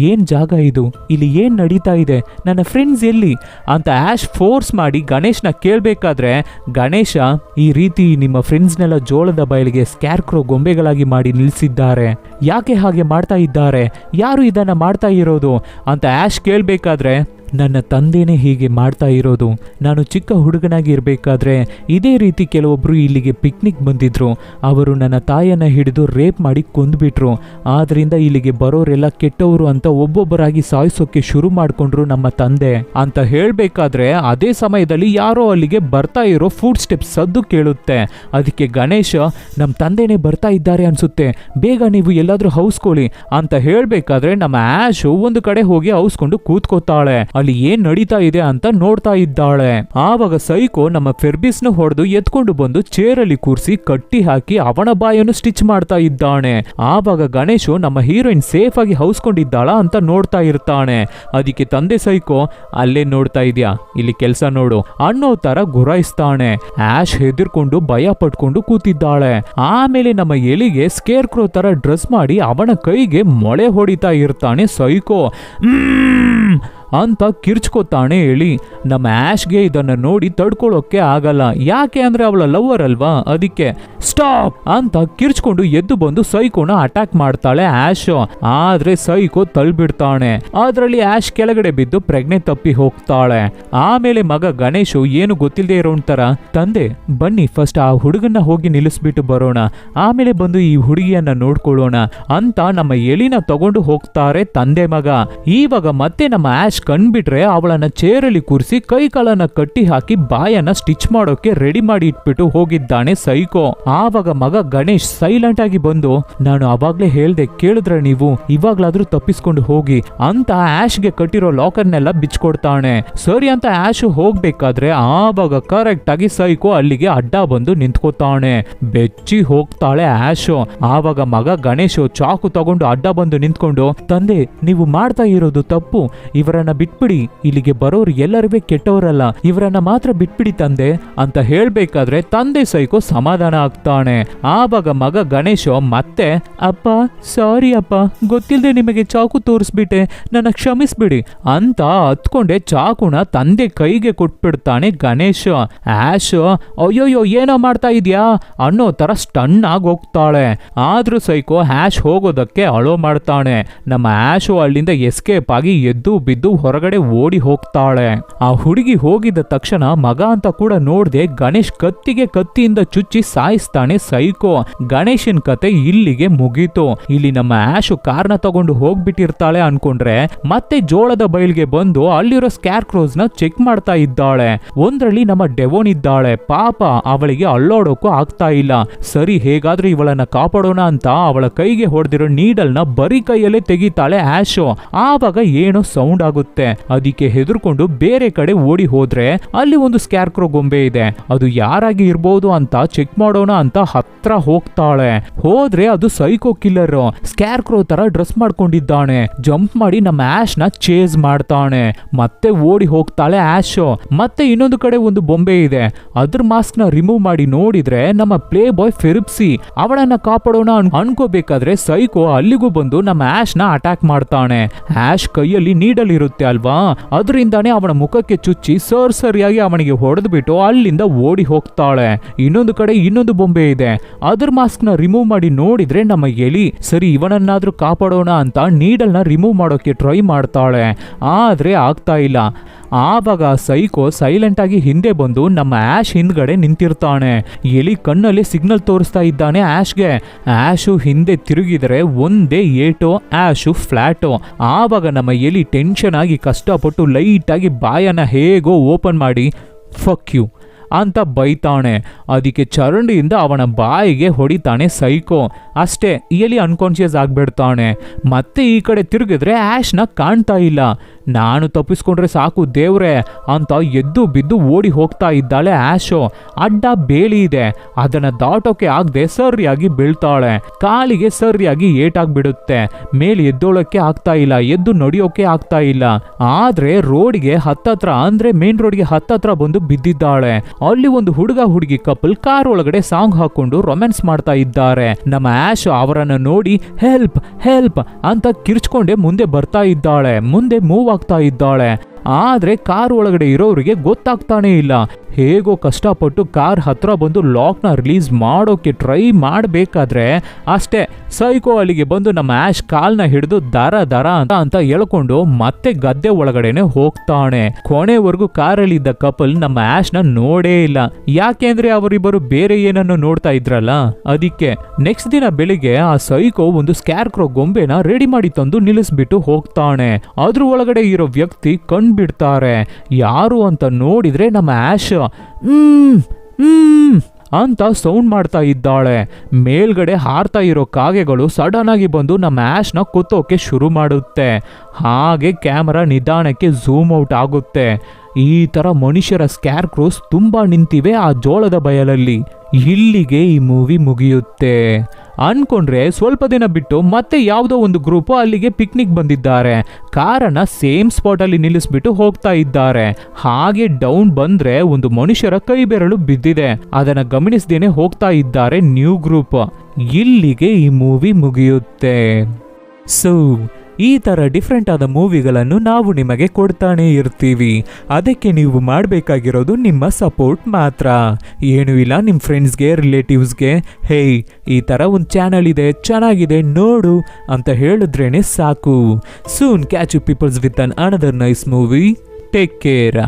ಏನ್ ಜಾಗ ಇದು, ಇಲ್ಲಿ ಏನ್ ನಡೀತಾ ಇದೆ, ನನ್ನ ಫ್ರೆಂಡ್ಸ್ ಎಲ್ಲಿ ಅಂತ ಆಶ್ ಫೋರ್ಸ್ ಮಾಡಿ ಗಣೇಶ್ನ ಕೇಳ್ಬೇಕಾದ್ರೆ, ಗಣೇಶ, ಈ ರೀತಿ ನಿಮ್ಮ ಫ್ರೆಂಡ್ಸ್ನೆಲ್ಲ ಜೋಳದ ಬಯಲಿಗೆ ಸ್ಕ್ಯಾರ್ಕ್ರೋ ಗೊಂಬೆಗಳಾಗಿ ಮಾಡಿ ನಿಲ್ಸಿದ್ದಾರೆ, ಯಾಕೆ ಹಾಗೆ ಮಾಡ್ತಾ ಇದ್ದಾರೆ, ಯಾರು ಇದನ್ನ ಮಾಡ್ತಾ ಇರೋದು ಅಂತ ಆಶ್ ಕೇಳ್ಬೇಕಾದ್ರೆ, ನನ್ನ ತಂದೆನೇ ಹೀಗೆ ಮಾಡ್ತಾ ಇರೋದು. ನಾನು ಚಿಕ್ಕ ಹುಡುಗನಾಗಿ ಇರಬೇಕಾದ್ರೆ ಇದೇ ರೀತಿ ಕೆಲವೊಬ್ರು ಇಲ್ಲಿಗೆ ಪಿಕ್ನಿಕ್ ಬಂದಿದ್ರು. ಅವರು ನನ್ನ ತಾಯಿಯನ್ನ ಹಿಡಿದು ರೇಪ್ ಮಾಡಿ ಕೊಂದ್ಬಿಟ್ರು. ಆದ್ರಿಂದ ಇಲ್ಲಿಗೆ ಬರೋರೆಲ್ಲ ಕೆಟ್ಟವರು ಅಂತ ಒಬ್ಬೊಬ್ಬರಾಗಿ ಸಾಯಿಸೋಕೆ ಶುರು ಮಾಡ್ಕೊಂಡ್ರು ನಮ್ಮ ತಂದೆ ಅಂತ ಹೇಳ್ಬೇಕಾದ್ರೆ, ಅದೇ ಸಮಯದಲ್ಲಿ ಯಾರೋ ಅಲ್ಲಿಗೆ ಬರ್ತಾ ಇರೋ ಫುಡ್ ಸ್ಟೆಪ್ಸ್ ಸದ್ದು ಕೇಳುತ್ತೆ. ಅದಕ್ಕೆ ಗಣೇಶ, ನಮ್ಮ ತಂದೆನೇ ಬರ್ತಾ ಇದ್ದಾರೆ ಅನ್ಸುತ್ತೆ, ಬೇಗ ನೀವು ಎಲ್ಲಾದ್ರೂ ಹೌಸ್ಕೊಳ್ಳಿ ಅಂತ ಹೇಳ್ಬೇಕಾದ್ರೆ, ನಮ್ಮ ಆಶು ಒಂದು ಕಡೆ ಹೋಗಿ ಹೌಸ್ಕೊಂಡು ಕೂತ್ಕೋತಾಳೆ. ಅಲ್ಲಿ ಏನ್ ನಡೀತಾ ಇದೆ ಅಂತ ನೋಡ್ತಾ ಇದ್ದಾಳೆ. ಆವಾಗ ಸೈಕೋ ನಮ್ಮ ಫೆರ್ಬಿಸ್ನ ಹೊಡೆದು ಎತ್ಕೊಂಡು ಬಂದು ಚೇರಲ್ಲಿ ಕೂರಿಸಿ ಕಟ್ಟಿ ಹಾಕಿ ಅವನ ಬಾಯನ್ನು ಸ್ಟಿಚ್ ಮಾಡ್ತಾ ಇದ್ದಾನೆ. ಆವಾಗ ಗಣೇಶು ನಮ್ಮ ಹೀರೋಯಿನ್ ಸೇಫ್ ಆಗಿ ಹೌಸ್ಕೊಂಡಿದ್ದಾಳ ಅಂತ ನೋಡ್ತಾ ಇರ್ತಾನೆ. ಅದಕ್ಕೆ ತಂದೆ ಸೈಕೋ, ಅಲ್ಲೇ ನೋಡ್ತಾ ಇದ್ಯಾ, ಇಲ್ಲಿ ಕೆಲಸ ನೋಡು ಅನ್ನೋ ತರ ಗುರಾಯಿಸ್ತಾನೆ. ಆಶ್ ಹೆದರ್ಕೊಂಡು ಭಯ ಪಟ್ಕೊಂಡು ಕೂತಿದ್ದಾಳೆ. ಆಮೇಲೆ ನಮ್ಮ ಎಲಿಗೆ ಸ್ಕೇರ್ ಕ್ರೋ ತರ ಡ್ರೆಸ್ ಮಾಡಿ ಅವನ ಕೈಗೆ ಮೊಳೆ ಹೊಡಿತಾ ಇರ್ತಾನೆ ಸೈಕೋ. ಅಂತ ಕಿರ್ಚ್ಕೋತಾನೆ ಎಲಿ. ನಮ್ಮ ಆಶ್ಗೆ ಇದನ್ನ ನೋಡಿ ತಡ್ಕೊಳ್ಳೋಕೆ ಆಗಲ್ಲ, ಯಾಕೆ ಅಂದ್ರೆ ಅವಳ ಲವ್ವರ್ ಅಲ್ವಾ, ಅದಕ್ಕೆ ಸ್ಟಾಪ್ ಅಂತ ಕಿರ್ಚ್ಕೊಂಡು ಎದ್ದು ಬಂದು ಸೈಕೋನ ಅಟ್ಯಾಕ್ ಮಾಡ್ತಾಳೆ ಆಶ್. ಆದ್ರೆ ಸೈಕೋ ತಳ್ಬಿಡ್ತಾನೆ. ಅದ್ರಲ್ಲಿ ಆಶ್ ಕೆಳಗಡೆ ಬಿದ್ದು ಪ್ರಜ್ಞೆ ತಪ್ಪಿ ಹೋಗ್ತಾಳೆ. ಆಮೇಲೆ ಮಗ ಗಣೇಶು ಏನು ಗೊತ್ತಿಲ್ಲದೆ ಇರೋನ್ ತರ, ತಂದೆ ಬನ್ನಿ ಫಸ್ಟ್ ಆ ಹುಡುಗನ್ನ ಹೋಗಿ ನಿಲ್ಲಿಸ್ಬಿಟ್ಟು ಬರೋಣ, ಆಮೇಲೆ ಬಂದು ಈ ಹುಡುಗಿಯನ್ನ ನೋಡ್ಕೊಳ್ಳೋಣ ಅಂತ ನಮ್ಮ ಎಲಿನ ತಗೊಂಡು ಹೋಗ್ತಾರೆ ತಂದೆ ಮಗ. ಇವಾಗ ಮತ್ತೆ ನಮ್ಮ ಆಶ್ ಕಂಡ್ಬಿಟ್ರೆ ಅವಳನ್ನ ಚೇರಲ್ಲಿ ಕೂರಿಸಿ ಕೈ ಕಾಲನ್ನ ಕಟ್ಟಿ ಹಾಕಿ ಬಾಯನ್ನ ಸ್ಟಿಚ್ ಮಾಡೋಕೆ ರೆಡಿ ಮಾಡಿ ಇಟ್ಬಿಟ್ಟು ಹೋಗಿದ್ದಾನೆ ಸೈಕೋ. ಆವಾಗ ಮಗ ಗಣೇಶ್ ಸೈಲೆಂಟ್ ಆಗಿ ಬಂದು, ನಾನು ಅವಾಗ್ಲೇ ಹೇಳ್ದೆ ಕೇಳಿದ್ರೆ ನೀವು, ಇವಾಗ್ಲಾದ್ರೂ ತಪ್ಪಿಸ್ಕೊಂಡು ಹೋಗಿ ಅಂತ ಆಶ್ಗೆ ಕಟ್ಟಿರೋ ಲಾಕರ್ನೆಲ್ಲ ಬಿಚ್ಕೊಡ್ತಾನೆ. ಸರಿ ಅಂತ ಆಶ್ ಹೋಗ್ಬೇಕಾದ್ರೆ ಆವಾಗ ಕರೆಕ್ಟ್ ಆಗಿ ಸೈಕೋ ಅಲ್ಲಿಗೆ ಅಡ್ಡ ಬಂದು ನಿಂತ್ಕೋತಾನೆ. ಬೆಚ್ಚಿ ಹೋಗ್ತಾಳೆ ಆಶು. ಆವಾಗ ಮಗ ಗಣೇಶ್ ಚಾಕು ತಗೊಂಡು ಅಡ್ಡ ಬಂದು ನಿಂತ್ಕೊಂಡು, ತಂದೆ ನೀವು ಮಾಡ್ತಾ ಇರೋದು ತಪ್ಪು, ಇವರನ್ನ ಬಿಟ್ಬಿಡಿ, ಇಲ್ಲಿಗೆ ಬರೋರು ಎಲ್ಲರೂ ಕೆಟ್ಟವರಲ್ಲ, ಇವರನ್ನ ಮಾತ್ರ ಬಿಟ್ಬಿಡಿ ತಂದೆ ಅಂತ ಹೇಳ್ಬೇಕಾದ್ರೆ ತಂದೆ ಸೈಕೋ ಸಮಾಧಾನ ಆಗ್ತಾನೆ. ಆವಾಗ ಮಗ ಗಣೇಶ್ ಮತ್ತೆ, ಅಪ್ಪ ಸಾರಿ ಅಪ್ಪ, ಗೊತ್ತಿಲ್ಲದೆ ನಿಮಗೆ ಚಾಕು ತೋರಿಸ್ಬಿಟ್ಟೆ, ನನ್ನ ಕ್ಷಮಿಸ್ಬಿಡಿ ಅಂತ ಹತ್ಕೊಂಡೆ ಚಾಕುನ ತಂದೆ ಕೈಗೆ ಕೊಟ್ಬಿಡ್ತಾನೆ ಗಣೇಶ್. ಆಶ್ ಅಯ್ಯೋಯ್ಯೋ ಏನೋ ಮಾಡ್ತಾ ಇದ್ಯಾ ಅನ್ನೋ ತರ ಸ್ಟನ್ ಆಗಿ ಹೋಗ್ತಾಳೆ. ಆದ್ರೂ ಸೈಕೋ ಆಶ್ ಹೋಗೋದಕ್ಕೆ ಅಳೋ ಮಾಡ್ತಾನೆ. ನಮ್ಮ ಆಶು ಅಲ್ಲಿಂದ ಎಸ್ಕೇಪ್ ಆಗಿ ಎದ್ದು ಬಿದ್ದು ಹೊರಗಡೆ ಓಡಿ ಹೋಗ್ತಾಳೆ. ಆ ಹುಡುಗಿ ಹೋಗಿದ್ದ ತಕ್ಷಣ ಮಗ ಅಂತ ಕೂಡ ನೋಡ್ದೆ ಗಣೇಶ್ ಕತ್ತಿಯಿಂದ ಚುಚ್ಚಿ ಸಾಯಿಸ್ತಾನೆ ಸೈಕೋ. ಗಣೇಶನ್ ಕತೆ ಇಲ್ಲಿಗೆ ಮುಗೀತು. ಇಲ್ಲಿ ನಮ್ಮ ಆಶು ಕಾರ್ನ ತಗೊಂಡು ಹೋಗ್ಬಿಟ್ಟಿರ್ತಾಳೆ ಅನ್ಕೊಂಡ್ರೆ ಮತ್ತೆ ಜೋಳದ ಬೈಲ್ಗೆ ಬಂದು ಅಲ್ಲಿರೋ ಸ್ಕ್ಯಾರ್ ಕ್ರೋಸ್ ನ ಚೆಕ್ ಮಾಡ್ತಾ ಇದ್ದಾಳೆ. ಒಂದ್ರಲ್ಲಿ ನಮ್ಮ ಡೆವೋನ್ ಇದ್ದಾಳೆ. ಪಾಪ ಅವಳಿಗೆ ಅಳ್ಳೋಡೋಕು ಆಗ್ತಾ ಇಲ್ಲ. ಸರಿ ಹೇಗಾದ್ರೂ ಇವಳನ್ನ ಕಾಪಾಡೋಣ ಅಂತ ಅವಳ ಕೈಗೆ ಹೊಡೆದಿರೋ ನೀಡಲ್ ನ ಬರೀ ಕೈಯಲ್ಲೇ ತೆಗಿತಾಳೆ ಆಶು. ಆವಾಗ ಏನೋ ಸೌಂಡ್ ಆಗುತ್ತೆ. ಅದಕ್ಕೆ ಹೆದರ್ಕೊಂಡು ಬೇರೆ ಕಡೆ ಓಡಿ ಹೋದ್ರೆ ಅಲ್ಲಿ ಒಂದು ಸ್ಕ್ಯಾರ್ ಕ್ರೋ ಗೊಂಬೆ ಇದೆ. ಅದು ಯಾರಾಗಿ ಇರ್ಬೋದು ಅಂತ ಚೆಕ್ ಮಾಡೋಣ ಅಂತ ಹತ್ರ ಹೋಗ್ತಾಳೆ. ಹೋದ್ರೆ ಅದು ಸೈಕೋ ಕಿಲ್ಲರ್. ಸ್ಕ್ಯಾರ್ ಕ್ರೋ ತರ ಡ್ರೆಸ್ ಮಾಡ್ಕೊಂಡಿದ್ದಾನೆ. ಜಂಪ್ ಮಾಡಿ ನಮ್ಮ ಆಶ್ ನ ಚೇಸ್ ಮಾಡ್ತಾನೆ. ಮತ್ತೆ ಓಡಿ ಹೋಗ್ತಾಳೆ ಆಶ್. ಮತ್ತೆ ಇನ್ನೊಂದು ಕಡೆ ಒಂದು ಬೊಂಬೆ ಇದೆ. ಅದ್ರ ಮಾಸ್ಕ್ ನ ರಿಮೂವ್ ಮಾಡಿ ನೋಡಿದ್ರೆ ನಮ್ಮ ಪ್ಲೇ ಬಾಯ್ ಫೆರಿಪ್ಸಿ. ಅವಳನ್ನ ಕಾಪಾಡೋಣ ಅನ್ಕೋಬೇಕಾದ್ರೆ ಸೈಕೋ ಅಲ್ಲಿಗೂ ಬಂದು ನಮ್ಮ ಆಶ್ ನ ಅಟ್ಯಾಕ್ ಮಾಡ್ತಾನೆ. ಆಶ್ ಕೈಯಲ್ಲಿ ನೀಡಲ್ ಇರುತ್ತೆ ಅಲ್ವಾ, ಅದರಿಂದಾನೇ ಅವನ ಮುಖಕ್ಕೆ ಚುಚ್ಚಿ ಸರಿಯಾಗಿ ಅವನಿಗೆ ಹೊಡೆದ್ಬಿಟ್ಟು ಅಲ್ಲಿಂದ ಓಡಿ ಹೋಗ್ತಾಳೆ. ಇನ್ನೊಂದು ಕಡೆ ಇನ್ನೊಂದು ಬೊಂಬೆ ಇದೆ. ಅದ್ರ ಮಾಸ್ಕ್ ನ ರಿಮೂವ್ ಮಾಡಿ ನೋಡಿದ್ರೆ ನಮ್ಮ ಎಲಿ. ಸರಿ ಇವನನ್ನಾದ್ರೂ ಕಾಪಾಡೋಣ ಅಂತ ನೀಡಲ್ ನ ರಿಮೂವ್ ಮಾಡೋಕೆ ಟ್ರೈ ಮಾಡ್ತಾಳೆ. ಆದ್ರೆ ಆಗ್ತಾ ಇಲ್ಲ. ಆವಾಗ ಸೈಕೋ ಸೈಲೆಂಟ್ ಆಗಿ ಹಿಂದೆ ಬಂದು ನಮ್ಮ ಆಶ್ ಹಿಂದ್ಗಡೆ ನಿಂತಿರ್ತಾನೆ. ಎಲಿ ಕಣ್ಣಲ್ಲಿ ಸಿಗ್ನಲ್ ತೋರಿಸ್ತಾ ಇದ್ದಾನೆ ಆಶ್ಗೆ. ಆಶು ಹಿಂದೆ ತಿರುಗಿದರೆ ಒಂದೇ ಏಟೋ, ಆಶು ಫ್ಲಾಟೋ. ಆವಾಗ ನಮ್ಮ ಎಲಿ ಟೆನ್ಷನ್ ಆಗಿ ಕಷ್ಟಪಟ್ಟು ಲೈಟ್ ಆಗಿ ಬಾಯನ್ನ ಹೇಗೋ ಓಪನ್ ಮಾಡಿ ಫಕ್ ಯು ಅಂತ ಬೈತಾನೆ. ಅದಕ್ಕೆ ಚರಂಡಿಯಿಂದ ಅವನ ಬಾಯಿಗೆ ಹೊಡಿತಾನೆ ಸೈಕೋ. ಅಷ್ಟೇ, ಎಲಿ ಅನ್ಕಾನ್ಶಿಯಸ್ ಆಗ್ಬಿಡ್ತಾನೆ. ಮತ್ತೆ ಈ ಕಡೆ ತಿರುಗಿದ್ರೆ ಆಶ್ನ ಕಾಣ್ತಾ ಇಲ್ಲ. ನಾನು ತಪ್ಪಿಸ್ಕೊಂಡ್ರೆ ಸಾಕು ದೇವ್ರೆ ಅಂತ ಎದ್ದು ಬಿದ್ದು ಓಡಿ ಹೋಗ್ತಾ ಇದ್ದಾಳೆ ಆಶು. ಅಡ್ಡ ಬೇಲಿ ಇದೆ, ಅದನ್ನ ದಾಟೋಕೆ ಆಗದೆ ಸರಿಯಾಗಿ ಬೀಳ್ತಾಳೆ. ಕಾಲಿಗೆ ಸರಿಯಾಗಿ ಏಟಾಗ್ಬಿಡುತ್ತೆ. ಮೇಲೆ ಎದ್ದೋಳಕ್ಕೆ ಆಗ್ತಾ ಇಲ್ಲ, ಎದ್ದು ನಡೆಯೋಕೆ ಆಗ್ತಾ ಇಲ್ಲ. ಆದ್ರೆ ರೋಡ್ಗೆ ಹತ್ತತ್ರ ಅಂದ್ರೆ ಮೇನ್ ರೋಡ್ಗೆ ಹತ್ತತ್ರ ಬಂದು ಬಿದ್ದಿದ್ದಾಳೆ. ಅಲ್ಲಿ ಒಂದು ಹುಡುಗ ಹುಡುಗಿ ಕಪಲ್ ಕಾರ್ ಒಳಗಡೆ ಸಾಂಗ್ ಹಾಕೊಂಡು ರೊಮ್ಯಾನ್ಸ್ ಮಾಡ್ತಾ ಇದ್ದಾರೆ. ನಮ್ಮ ಆಶ್ ಅವರನ್ನ ನೋಡಿ ಹೆಲ್ಪ್ ಹೆಲ್ಪ್ ಅಂತ ಕಿರ್ಚ್ಕೊಂಡೆ ಮುಂದೆ ಬರ್ತಾ ಇದ್ದಾಳೆ. ಮುಂದೆ ಮೂವ್ ಆಗ್ತಾ ಇದ್ದಾಳೆ. ಆದ್ರೆ ಕಾರ್ ಒಳಗಡೆ ಇರೋರಿಗೆ ಗೊತ್ತಾಗ್ತಾನೆ ಇಲ್ಲ. ಹೇಗೋ ಕಷ್ಟಪಟ್ಟು ಕಾರ್ ಹತ್ರ ಬಂದು ಲಾಕ್ನ ರಿಲೀಸ್ ಮಾಡೋಕೆ ಟ್ರೈ ಮಾಡಬೇಕಾದ್ರೆ ಅಷ್ಟೇ ಸೈಕೋ ಅಲ್ಲಿಗೆ ಬಂದು ನಮ್ಮ ಆಶ್ ಕಾಲ್ನ ಹಿಡಿದು ದರ ಅಂತ ಎಳ್ಕೊಂಡು ಮತ್ತೆ ಗದ್ದೆ ಒಳಗಡೆನೆ ಹೋಗ್ತಾನೆ. ಕೊನೆವರೆಗೂ ಕಾರಲ್ಲಿ ಇದ್ದ ಕಪಲ್ ನಮ್ಮ ಆಶ್ನ ನೋಡೇ ಇಲ್ಲ. ಯಾಕೆಂದ್ರೆ ಅವರಿಬ್ಬರು ಬೇರೆ ಏನನ್ನು ನೋಡ್ತಾ ಇದ್ರಲ್ಲ ಅದಕ್ಕೆ. ನೆಕ್ಸ್ಟ್ ದಿನ ಬೆಳಿಗ್ಗೆ ಆ ಸೈಕೋ ಒಂದು ಸ್ಕ್ಯಾರ್ ಕ್ರೋ ಗೊಂಬೆನ ರೆಡಿ ಮಾಡಿ ತಂದು ನಿಲ್ಲಿಸ್ಬಿಟ್ಟು ಹೋಗ್ತಾನೆ. ಅದ್ರ ಒಳಗಡೆ ಇರೋ ವ್ಯಕ್ತಿ ಬಿಡ್ತಾರೆ. ಯಾರು ಅಂತ ನೋಡಿದ್ರೆ ನಮ್ಮ ಆಶ್ ಅಂತ ಸೌಂಡ್ ಮಾಡ್ತಾ ಇದ್ದಾಳೆ. ಮೇಲ್ಗಡೆ ಹಾರ್ತಾ ಇರೋ ಕಾಗೆಗಳು ಸಡನ್ ಆಗಿ ಬಂದು ನಮ್ಮ ಆಶ್ನ ಕುತ್ತೋಕೆ ಶುರು ಮಾಡುತ್ತೆ. ಹಾಗೆ ಕ್ಯಾಮರಾ ನಿಧಾನಕ್ಕೆ ಝೂಮ್ ಔಟ್ ಆಗುತ್ತೆ. ಈ ತರ ಮನುಷ್ಯರ ಸ್ಕ್ಯಾರ್ ಕ್ರೋಸ್ ತುಂಬಾ ನಿಂತಿವೆ ಆ ಜೋಳದ ಬಯಲಲ್ಲಿ. ಇಲ್ಲಿಗೆ ಈ ಮೂವಿ ಮುಗಿಯುತ್ತೆ ಅನ್ಕೊಂಡ್ರೆ ಸ್ವಲ್ಪ ದಿನ ಬಿಟ್ಟು ಮತ್ತೆ ಯಾವುದೋ ಒಂದು ಗ್ರೂಪ್ ಅಲ್ಲಿಗೆ ಪಿಕ್ನಿಕ್ ಬಂದಿದ್ದಾರೆ. ಕಾರನ್ನ ಸೇಮ್ ಸ್ಪಾಟ್ ಅಲ್ಲಿ ನಿಲ್ಲಿಸ್ಬಿಟ್ಟು ಹೋಗ್ತಾ ಇದ್ದಾರೆ. ಹಾಗೆ ಡೌನ್ ಬಂದ್ರೆ ಒಂದು ಮನುಷ್ಯರ ಕೈ ಬೆರಳು ಬಿದ್ದಿದೆ. ಅದನ್ನ ಗಮನಿಸದೇನೆ ಹೋಗ್ತಾ ಇದ್ದಾರೆ ನ್ಯೂ ಗ್ರೂಪ್. ಇಲ್ಲಿಗೆ ಈ ಮೂವಿ ಮುಗಿಯುತ್ತೆ. ಸೊ ಈ ಥರ ಡಿಫ್ರೆಂಟ್ ಆದ ಮೂವಿಗಳನ್ನು ನಾವು ನಿಮಗೆ ಕೊಡ್ತಾನೆ ಇರ್ತೀವಿ. ಅದಕ್ಕೆ ನೀವು ಮಾಡಬೇಕಾಗಿರೋದು ನಿಮ್ಮ ಸಪೋರ್ಟ್ ಮಾತ್ರ. ಏನೂ ಇಲ್ಲ, ನಿಮ್ಮ ಫ್ರೆಂಡ್ಸ್ಗೆ ರಿಲೇಟಿವ್ಸ್ಗೆ ಹೇಯ್ ಈ ಥರ ಒಂದು ಚಾನಲ್ ಇದೆ ಚೆನ್ನಾಗಿದೆ ನೋಡು ಅಂತ ಹೇಳಿದ್ರೇನೆ ಸಾಕು. Soon catch you peoples with an another nice movie. Take care.